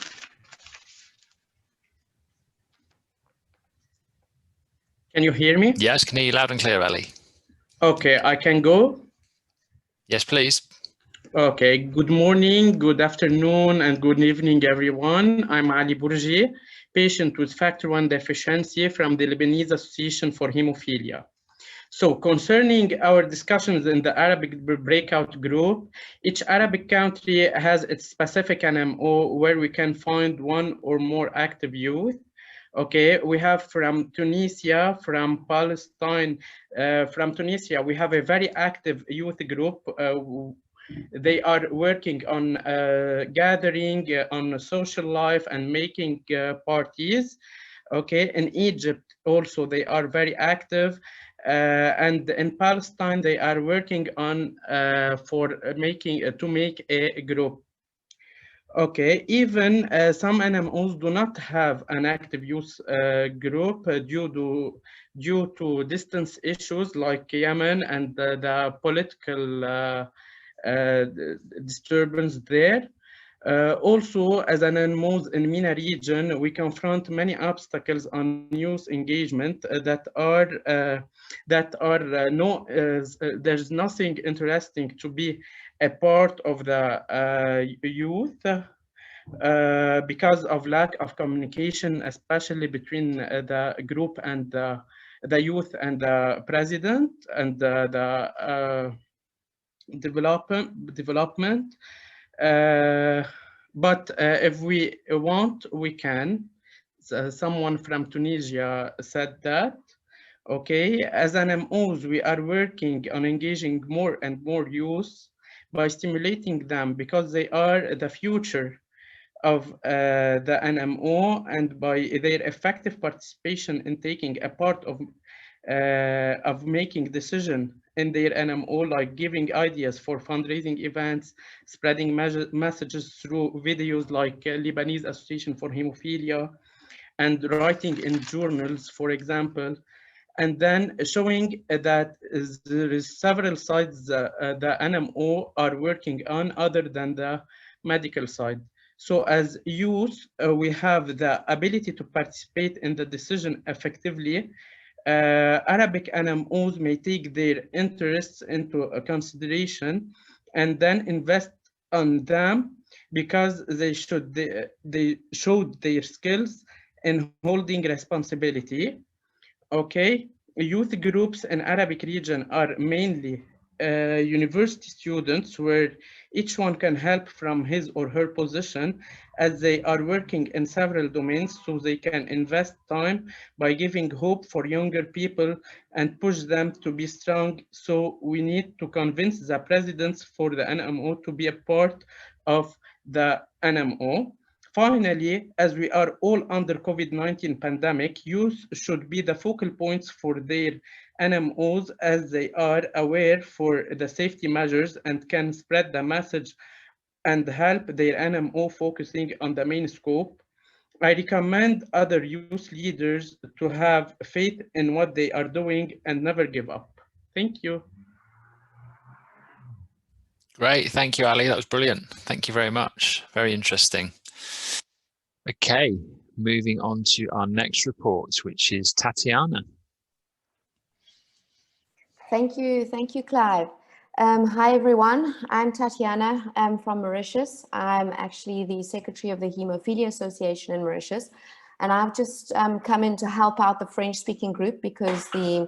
[SPEAKER 7] Can you hear me?
[SPEAKER 1] Yes, can hear you loud and clear, Ali.
[SPEAKER 7] Okay, I can go?
[SPEAKER 1] Yes, please.
[SPEAKER 7] Okay, good morning, good afternoon, and good evening, everyone. I'm Ali Bourgi, patient with Factor 1 deficiency from the Lebanese Association for Hemophilia. So concerning our discussions in the Arabic breakout group, each Arabic country has its specific NMO where we can find one or more active youth. Okay, we have from Tunisia, from Palestine, from Tunisia, we have a very active youth group. They are working on gathering, on social life and making parties. Okay, in Egypt also they are very active. And in Palestine, they are working on to make a group. Okay, even some NMOs do not have an active youth group due to distance issues like Yemen and the political disturbance there. Also, as an NMOs in MENA region, we confront many obstacles on youth engagement there's nothing interesting to be a part of the youth because of lack of communication, especially between the group and the youth and the president and the development. But if we want, we can. Someone from Tunisia said that. Okay, as NMOs, we are working on engaging more and more youth by stimulating them because they are the future of the NMO, and by their effective participation in taking a part of making decision in their NMO, like giving ideas for fundraising events, spreading messages through videos like Lebanese Association for Hemophilia, and writing in journals, for example, and then showing that there is several sides the NMO are working on other than the medical side. So as youth, we have the ability to participate in the decision effectively. Arabic NMOs may take their interests into consideration and then invest on them because they showed their skills in holding responsibility. Okay, youth groups in Arabic region are mainly university students where each one can help from his or her position as they are working in several domains, so they can invest time by giving hope for younger people and push them to be strong. So we need to convince the presidents for the NMO to be a part of the NMO. Finally, as we are all under COVID-19 pandemic, youth should be the focal points for their NMOs as they are aware for the safety measures and can spread the message and help their NMO focusing on the main scope. I recommend other youth leaders to have faith in what they are doing and never give up. Thank you.
[SPEAKER 1] Great, thank you, Ali. That was brilliant. Thank you very much. Very interesting. Okay, moving on to our next report, which is Tatiana.
[SPEAKER 8] Thank you, Clive. Hi, everyone. I'm Tatiana. I'm from Mauritius. I'm actually the secretary of the Hemophilia Association in Mauritius. And I've just come in to help out the French-speaking group because the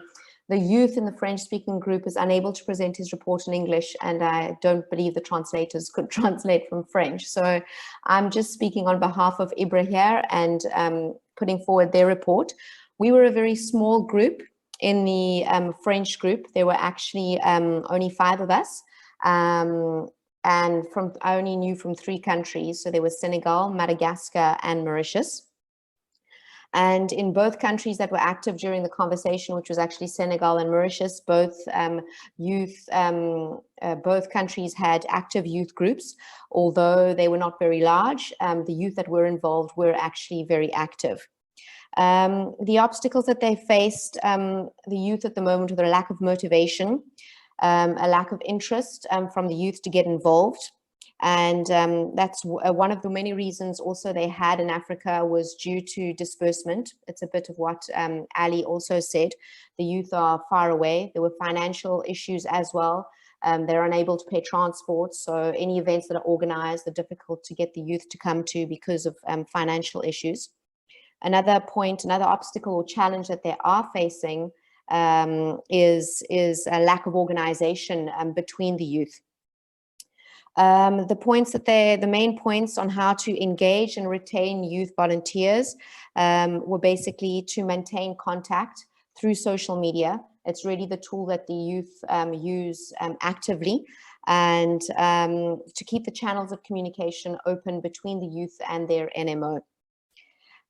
[SPEAKER 8] youth in the French-speaking group is unable to present his report in English, and I don't believe the translators could translate from French. So I'm just speaking on behalf of Ibra here and putting forward their report. We were a very small group in the French group. There were actually only 5 of us, and I only knew from 3 countries. So there was Senegal, Madagascar, and Mauritius. And in both countries that were active during the conversation, which was actually Senegal and Mauritius, both countries had active youth groups. Although they were not very large, the youth that were involved were actually very active. The obstacles that they faced, the youth at the moment, were the lack of motivation, a lack of interest from the youth to get involved. And that's one of the many reasons also they had in Africa was due to disbursement. It's a bit of what Ali also said. The youth are far away. There were financial issues as well. They're unable to pay transport. So any events that are organized are difficult to get the youth to come to because of financial issues. Another obstacle or challenge that they are facing is a lack of organization between the youth. The main points on how to engage and retain youth volunteers were basically to maintain contact through social media. It's really the tool that the youth use actively, and to keep the channels of communication open between the youth and their NMO.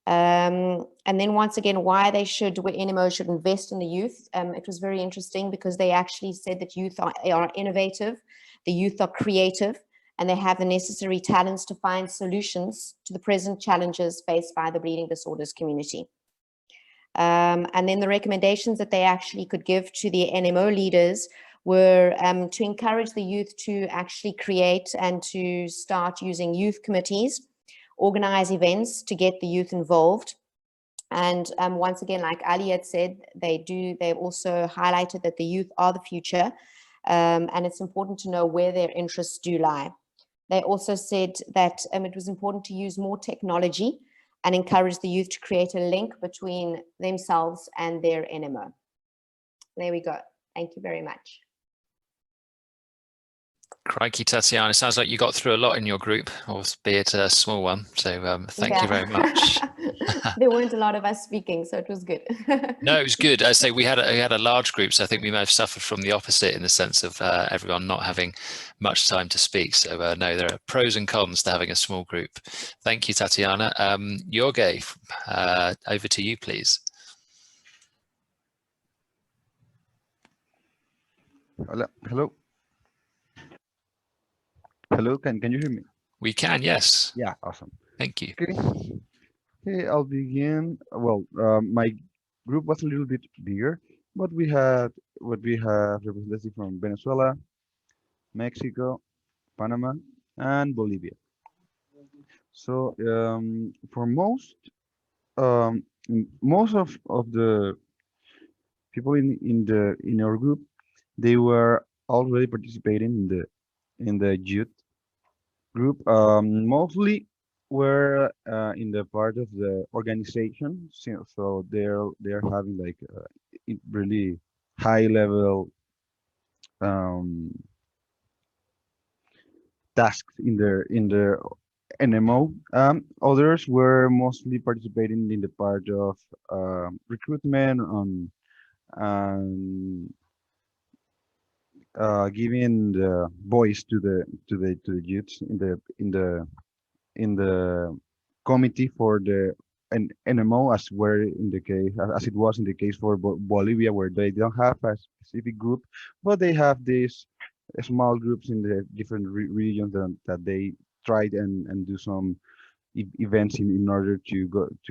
[SPEAKER 8] And then once again, why NMOs should invest in the youth. It was very interesting because they actually said that youth are innovative, the youth are creative, and they have the necessary talents to find solutions to the present challenges faced by the bleeding disorders community. And then the recommendations that they actually could give to the NMO leaders were to encourage the youth to actually create and to start using youth committees, organize events to get the youth involved. And once again, like Ali had said, they've also highlighted that the youth are the future, and it's important to know where their interests do lie. They also said that it was important to use more technology and encourage the youth to create a link between themselves and their NMO. There we go. Thank you very much.
[SPEAKER 1] Crikey, Tatiana, it sounds like you got through a lot in your group, albeit a small one. So thank you very much.
[SPEAKER 8] There weren't a lot of us speaking, so it was good.
[SPEAKER 1] No, it was good. I say we had a large group, so I think we may have suffered from the opposite in the sense of everyone not having much time to speak. So no, there are pros and cons to having a small group. Thank you, Tatiana. Jorge, over to you, please.
[SPEAKER 9] Hello. Hello, can you hear me?
[SPEAKER 1] We can, yes.
[SPEAKER 9] Yeah, awesome.
[SPEAKER 1] Thank you.
[SPEAKER 9] Okay, I'll begin. Well, my group was a little bit bigger, but we have representatives from Venezuela, Mexico, Panama, and Bolivia. So for most of the people in our group, they were already participating in the youth group. Mostly were in the part of the organization, so they're having like really high level tasks in their NMO. Others were mostly participating in the part of recruitment and giving the voice to the youths in the committee for the NMO, as it was in the case for Bolivia, where they don't have a specific group, but they have these small groups in the different regions that they tried and do some events in order to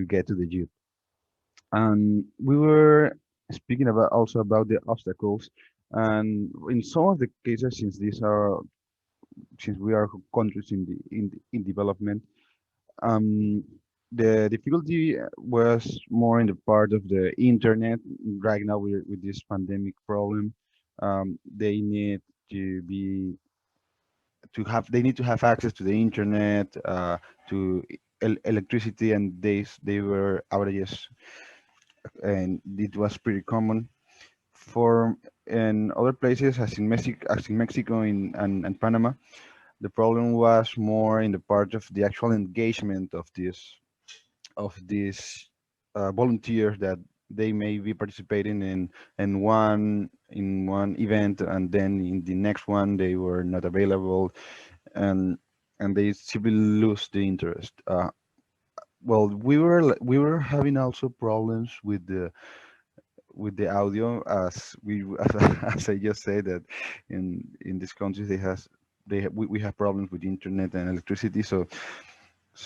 [SPEAKER 9] get to the youth. And we were speaking also about the obstacles. And in some of the cases, since we are countries in development, the difficulty was more in the part of the internet. Right now, with this pandemic problem, they need to have access to the internet, to electricity, and they were outages, and it was pretty common. In other places, as in Mexico and Panama, the problem was more in the part of the actual engagement of these volunteers, that they may be participating in one event, and then in the next one they were not available, and they simply lose the interest. well, we were having also problems with the audio, as we as I just said, that in this country we have problems with internet and electricity, so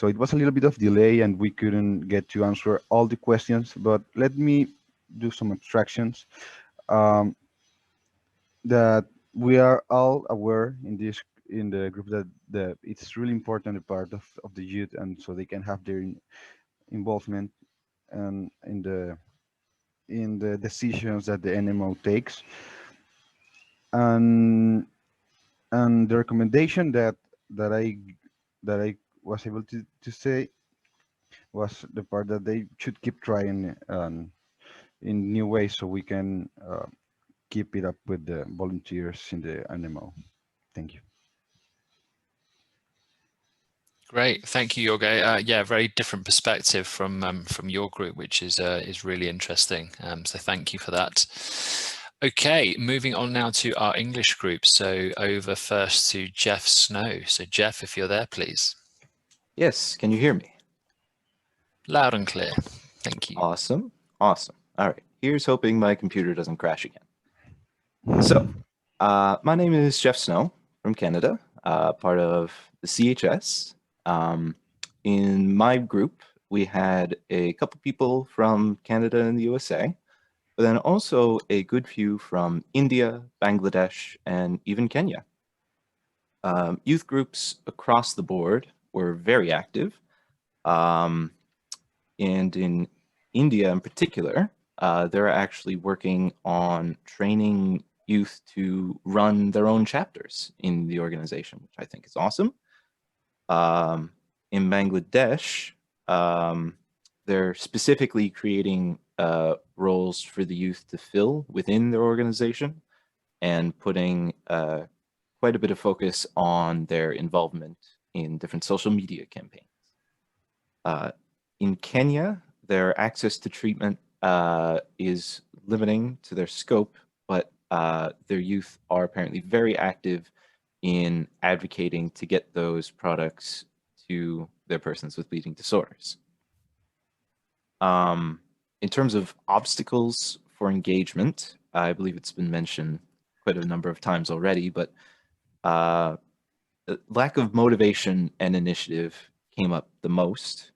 [SPEAKER 9] it was a little bit of delay and we couldn't get to answer all the questions. But let me do some abstractions. That we are all aware in the group that it's really important a part of the youth, and so they can have their involvement and in the decisions that the NMO takes. And the recommendation that I was able to say was the part that they should keep trying in new ways, so we can keep it up with the volunteers in the NMO. Thank you.
[SPEAKER 1] Great, thank you, Jorge. Yeah, very different perspective from your group, which is really interesting. So thank you for that. Okay, moving on now to our English group. So over first to Jeff Snow. So Jeff, if you're there, please.
[SPEAKER 10] Yes, can you hear me?
[SPEAKER 1] Loud and clear. Thank you.
[SPEAKER 10] Awesome, awesome. All right, here's hoping my computer doesn't crash again. So, my name is Jeff Snow from Canada, part of the CHS. In my group, we had a couple people from Canada and the USA, but then also a good few from India, Bangladesh, and even Kenya. Youth groups across the board were very active. And in India in particular, they're actually working on training youth to run their own chapters in the organization, which I think is awesome. In Bangladesh, they're specifically creating roles for the youth to fill within their organization and putting quite a bit of focus on their involvement in different social media campaigns. In Kenya, their access to treatment is limiting to their scope, but their youth are apparently very active in advocating to get those products to their persons with bleeding disorders. In terms of obstacles for engagement, I believe it's been mentioned quite a number of times already, but lack of motivation and initiative came up the most.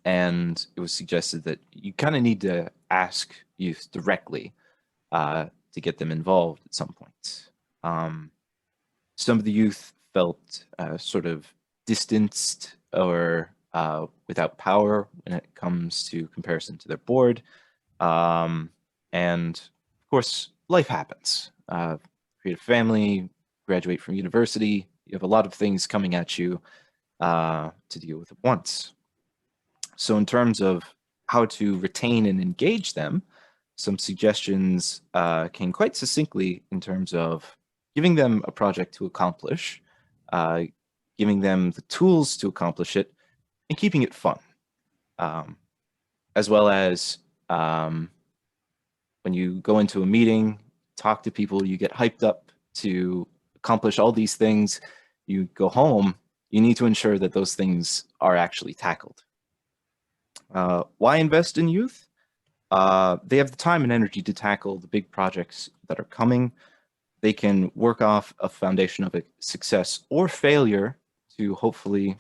[SPEAKER 10] And it was suggested that you kind of need to ask youth directly to get them involved at some point. Some of the youth felt sort of distanced or without power when it comes to comparison to their board. And of course, life happens. Create a family, graduate from university, you have a lot of things coming at you to deal with at once. So in terms of how to retain and engage them, some suggestions came quite succinctly in terms of giving them a project to accomplish, giving them the tools to accomplish it, and keeping it fun. As well as when you go into a meeting, talk to people, you get hyped up to accomplish all these things, you go home, you need to ensure that those things are actually tackled. Why invest in youth? They have the time and energy to tackle the big projects that are coming. They can work off a foundation of a success or failure to hopefully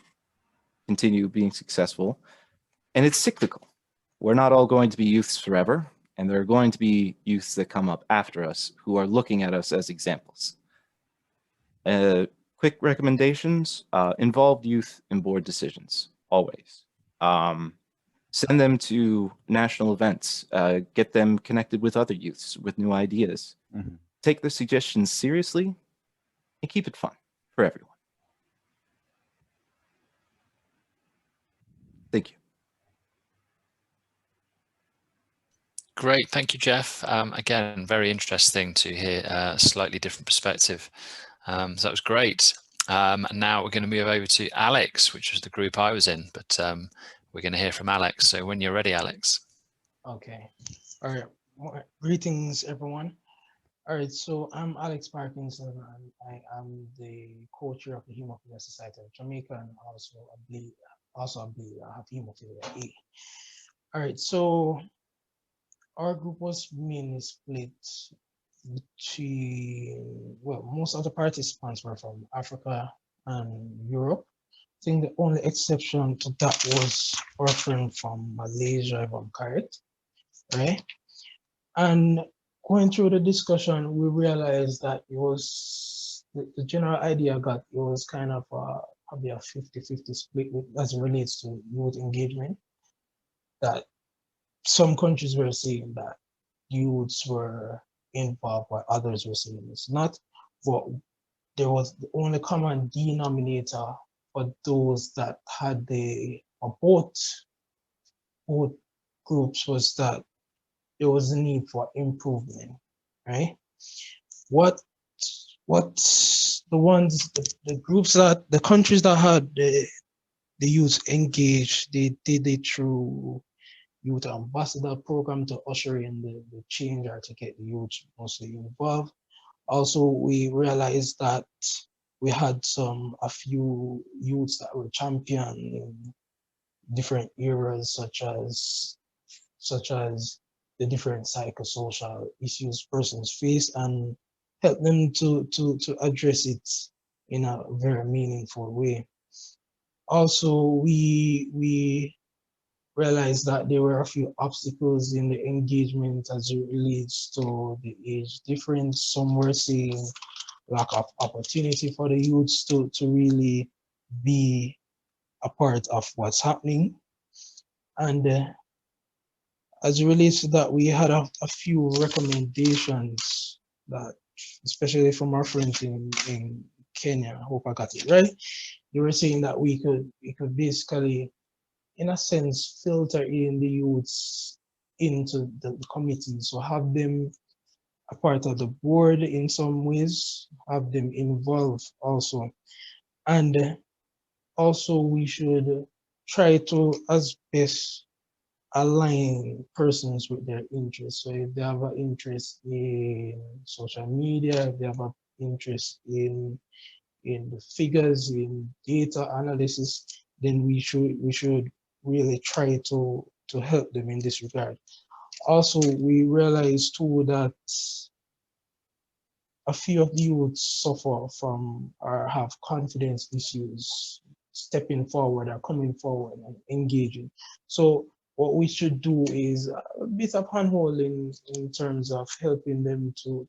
[SPEAKER 10] continue being successful. And it's cyclical. We're not all going to be youths forever, and there are going to be youths that come up after us who are looking at us as examples. Quick recommendations, involve youth in board decisions, always. Send them to national events, get them connected with other youths with new ideas. Mm-hmm. Take their suggestions seriously and keep it fun for everyone. Thank you.
[SPEAKER 1] Great, thank you, Jeff. Again, very interesting to hear a slightly different perspective. So that was great. Now we're going to move over to Alex, which was the group I was in, but we're going to hear from Alex. So when you're ready, Alex.
[SPEAKER 11] Okay. All right. Greetings, everyone. All right, so I'm Alex Parkinson, and I am the co-chair of the Hemophilia Society of Jamaica, and also I believe I have Hemophilia A. All right, so our group was mainly split between, well, most of the participants were from Africa and Europe. I think the only exception to that was our friend from Malaysia, if I'm correct, right? And going through the discussion, we realized that it was the general idea I got, it was kind of probably a 50-50 split as it relates to youth engagement. That some countries were saying that youths were involved while others were saying it's not. But there was the only common denominator for those that had both groups was that there was a need for improvement, right? What the groups that the countries that had the youth engaged, they did it through youth ambassador program to usher in the change or to get the youth mostly involved. Also, we realized that we had a few youths that were championed in different areas, such as the different psychosocial issues persons face, and help them to address it in a very meaningful way. Also, we realized that there were a few obstacles in the engagement as it relates to the age difference. Some were saying lack of opportunity for the youths to really be a part of what's happening. And as it relates to that, we had a few recommendations that, especially from our friends in Kenya, I hope I got it right. They were saying that we could basically, in a sense, filter in the youths into the committee. So have them a part of the board in some ways, have them involved also. And also we should try to, as best, align persons with their interests. So if they have an interest in social media, if they have an interest in the figures, in data analysis, then we should really try to help them in this regard. Also, we realize too that a few of the youth suffer from or have confidence issues stepping forward or coming forward and engaging. So what we should do is a bit of handholding in terms of helping them to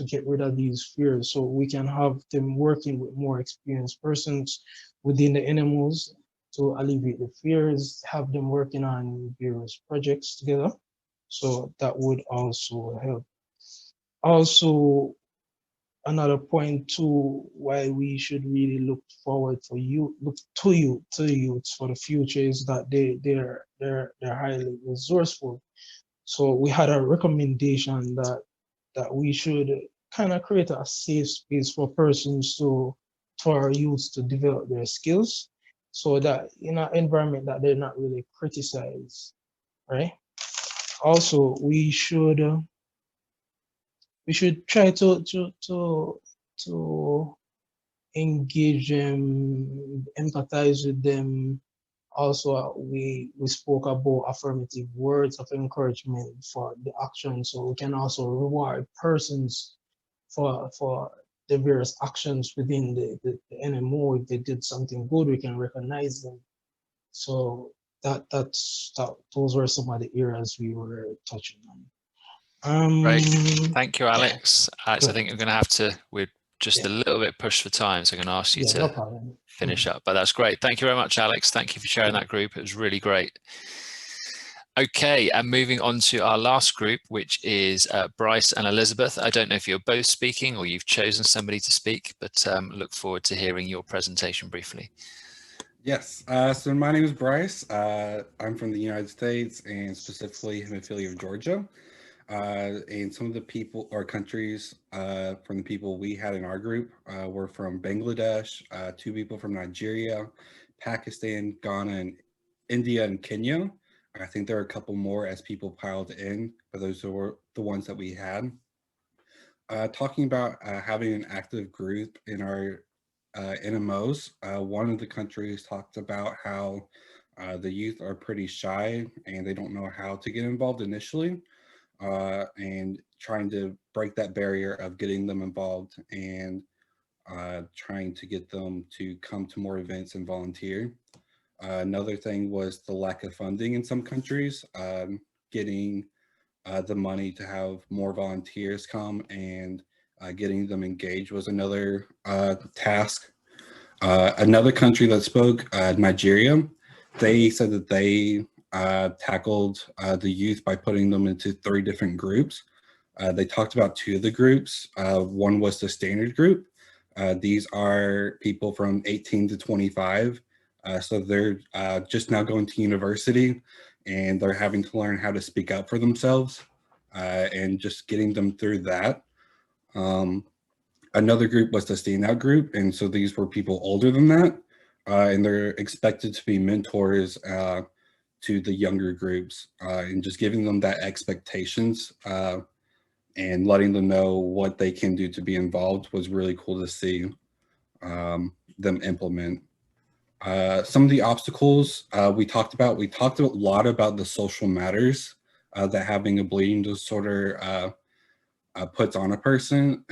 [SPEAKER 11] get rid of these fears, so we can have them working with more experienced persons within the NMOs to alleviate the fears, have them working on various projects together. So that would also help. Also, another point too, why we should really look to youths for the future is that they're highly resourceful. So we had a recommendation that we should kind of create a safe space for our youths to develop their skills, so that in an environment that they're not really criticized, right? Also, we should try to engage them, empathize with them. Also, we spoke about affirmative words of encouragement for the action, so we can also reward persons for the various actions within the NMO. If they did something good, we can recognize them. So those were some of the areas we were touching on.
[SPEAKER 1] Great, thank you, Alex.
[SPEAKER 11] Yeah.
[SPEAKER 1] Alex, I think we're just a little bit pushed for time, so I'm going to ask you to finish up, but that's great. Thank you very much, Alex. Thank you for sharing that group. It was really great. Okay, and moving on to our last group, which is Bryce and Elizabeth. I don't know if you're both speaking or you've chosen somebody to speak, but look forward to hearing your presentation briefly.
[SPEAKER 12] Yes, so my name is Bryce. I'm from the United States, and specifically Hemophilia of Georgia. And some of the people or countries from the people we had in our group were from Bangladesh, 2 people from Nigeria, Pakistan, Ghana, and India and Kenya. I think there are a couple more as people piled in, but those were the ones that we had. talking about having an active group in our NMOs. One of the countries talked about how the youth are pretty shy and they don't know how to get involved initially, and trying to break that barrier of getting them involved and trying to get them to come to more events and volunteer. Another thing was the lack of funding in some countries, getting the money to have more volunteers come and getting them engaged was another task. Another country that spoke, Nigeria, they said that they tackled the youth by putting them into 3 different groups. They talked about 2 of the groups. One was the standard group. These are people from 18 to 25. So they're just now going to university and they're having to learn how to speak up for themselves, and just getting them through that. Another group was the standout group. And so these were people older than that, and they're expected to be mentors to the younger groups, and just giving them that expectations and letting them know what they can do to be involved was really cool to see them implement. Some of the obstacles we talked a lot about the social matters that having a bleeding disorder puts on a person,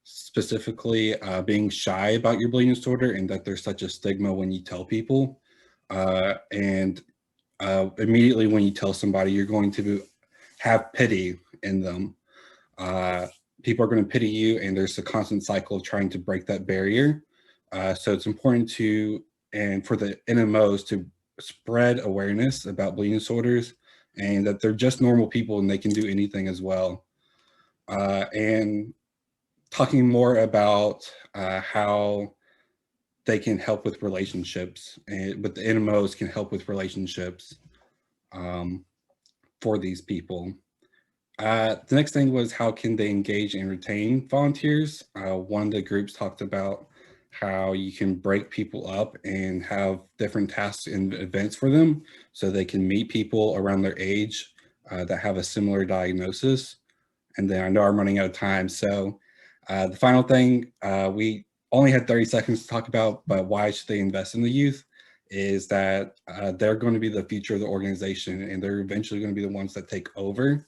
[SPEAKER 12] specifically being shy about your bleeding disorder and that there's such a stigma when you tell people. And immediately when you tell somebody, you're going to have pity in them. People are going to pity you, and there's a constant cycle of trying to break that barrier. So it's important for the NMOs to spread awareness about bleeding disorders and that they're just normal people and they can do anything as well. And talking more about how they can help with relationships, but the NMOs can help with relationships for these people. The next thing was how can they engage and retain volunteers? One of the groups talked about how you can break people up and have different tasks and events for them so they can meet people around their age that have a similar diagnosis. And then I know I'm running out of time. So the final thing, we only had 30 seconds to talk about, but why should they invest in the youth, is that they're going to be the future of the organization and they're eventually going to be the ones that take over.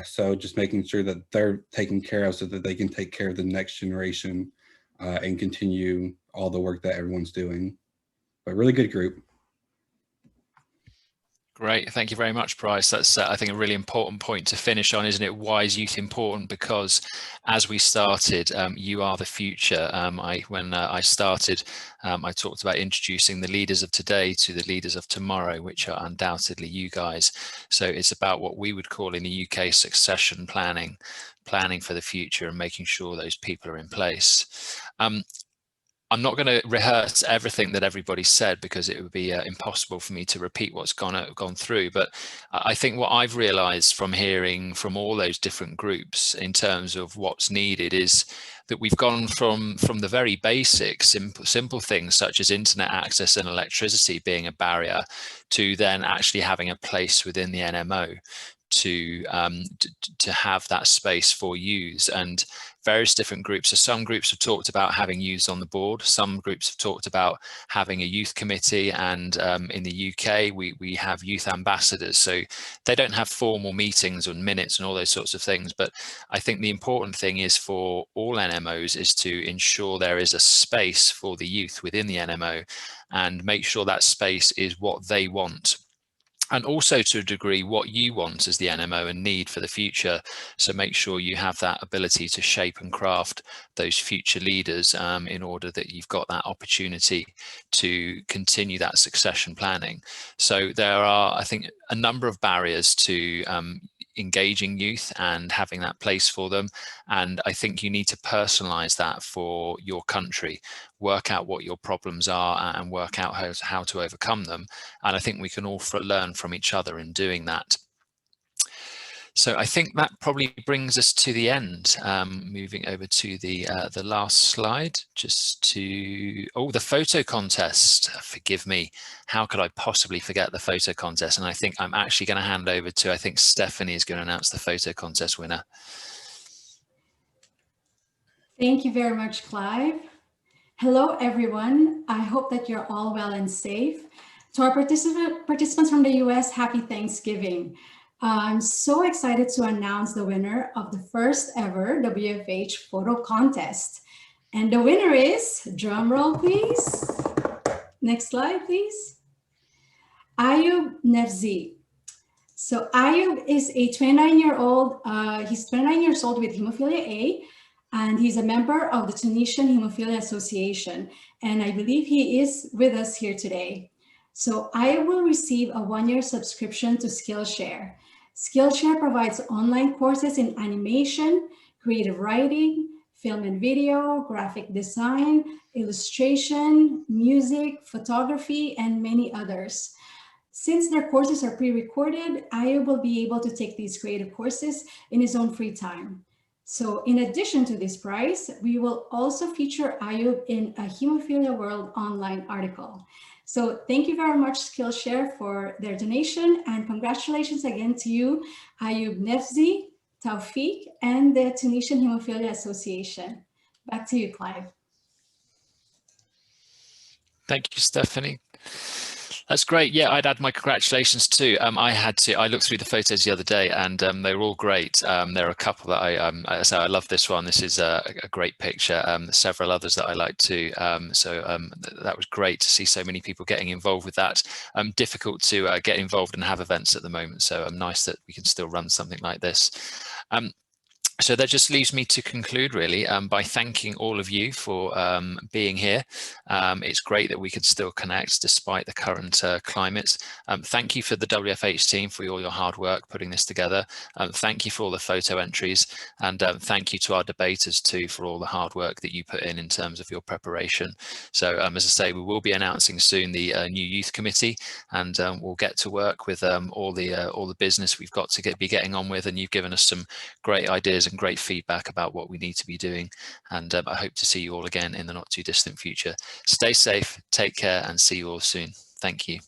[SPEAKER 12] So just making sure that they're taken care of so that they can take care of the next generation and continue all the work that everyone's doing. But really good group.
[SPEAKER 1] Great, thank you very much, Bryce. That's, I think, a really important point to finish on, isn't it? Why is youth important? Because as we started, you are the future. When I started, I talked about introducing the leaders of today to the leaders of tomorrow, which are undoubtedly you guys. So it's about what we would call in the UK succession planning for the future and making sure those people are in place. I'm not going to rehearse everything that everybody said because it would be impossible for me to repeat what's gone through. But I think what I've realized from hearing from all those different groups in terms of what's needed is that we've gone from the very basic, simple things such as internet access and electricity being a barrier to then actually having a place within the NMO to have that space for youths. And various different groups. So some groups have talked about having youths on the board. Some groups have talked about having a youth committee. And in the UK, we have youth ambassadors. So they don't have formal meetings and minutes and all those sorts of things. But I think the important thing is for all NMOs is to ensure there is a space for the youth within the NMO and make sure that space is what they want. And also to a degree what you want as the NMO and need for the future. So make sure you have that ability to shape and craft those future leaders in order that you've got that opportunity to continue that succession planning. So there are, I think, a number of barriers to engaging youth and having that place for them. And I think you need to personalize that for your country, work out what your problems are and work out how to overcome them. And I think we can all learn from each other in doing that. So I think that probably brings us to the end. Moving over to the last slide, just to, the photo contest. Forgive me, how could I possibly forget the photo contest? And I think I'm actually going to hand over to, I think Stephanie is going to announce the photo contest winner.
[SPEAKER 13] Thank you very much, Clive. Hello, everyone. I hope that you're all well and safe. To our participants from the US, happy Thanksgiving. I'm so excited to announce the winner of the first ever WFH photo contest. And the winner is, drum roll please. Next slide, please. Ayub Nefzi. So Ayub is a 29-year-old, he's 29 years old with hemophilia A, and he's a member of the Tunisian Hemophilia Association. And I believe he is with us here today. So Ayub will receive a 1-year subscription to Skillshare. Skillshare provides online courses in animation, creative writing, film and video, graphic design, illustration, music, photography, and many others. Since their courses are pre-recorded, Ayub will be able to take these creative courses in his own free time. So in addition to this prize, we will also feature Ayub in a Hemophilia World online article. So thank you very much, Skillshare, for their donation, and congratulations again to you, Ayub Nefzi, Taufik, and the Tunisian Hemophilia Association. Back to you, Clive.
[SPEAKER 1] Thank you, Stephanie. That's great. Yeah, I'd add my congratulations too. I looked through the photos the other day, and they were all great. There are a couple that I love this one. This is a great picture. Several others that I like too. That was great to see so many people getting involved with that. Difficult to get involved and have events at the moment, so nice that we can still run something like this. So that just leaves me to conclude really by thanking all of you for being here. It's great that we could still connect despite the current climate. Thank you for the WFH team for all your hard work putting this together. Thank you for all the photo entries, and thank you to our debaters too for all the hard work that you put in terms of your preparation. So as I say, we will be announcing soon the new youth committee, and we'll get to work with all the business we've got to be getting on with, and you've given us some great ideas and great feedback about what we need to be doing, and I hope to see you all again in the not too distant future. Stay safe, take care, and see you all soon. Thank you.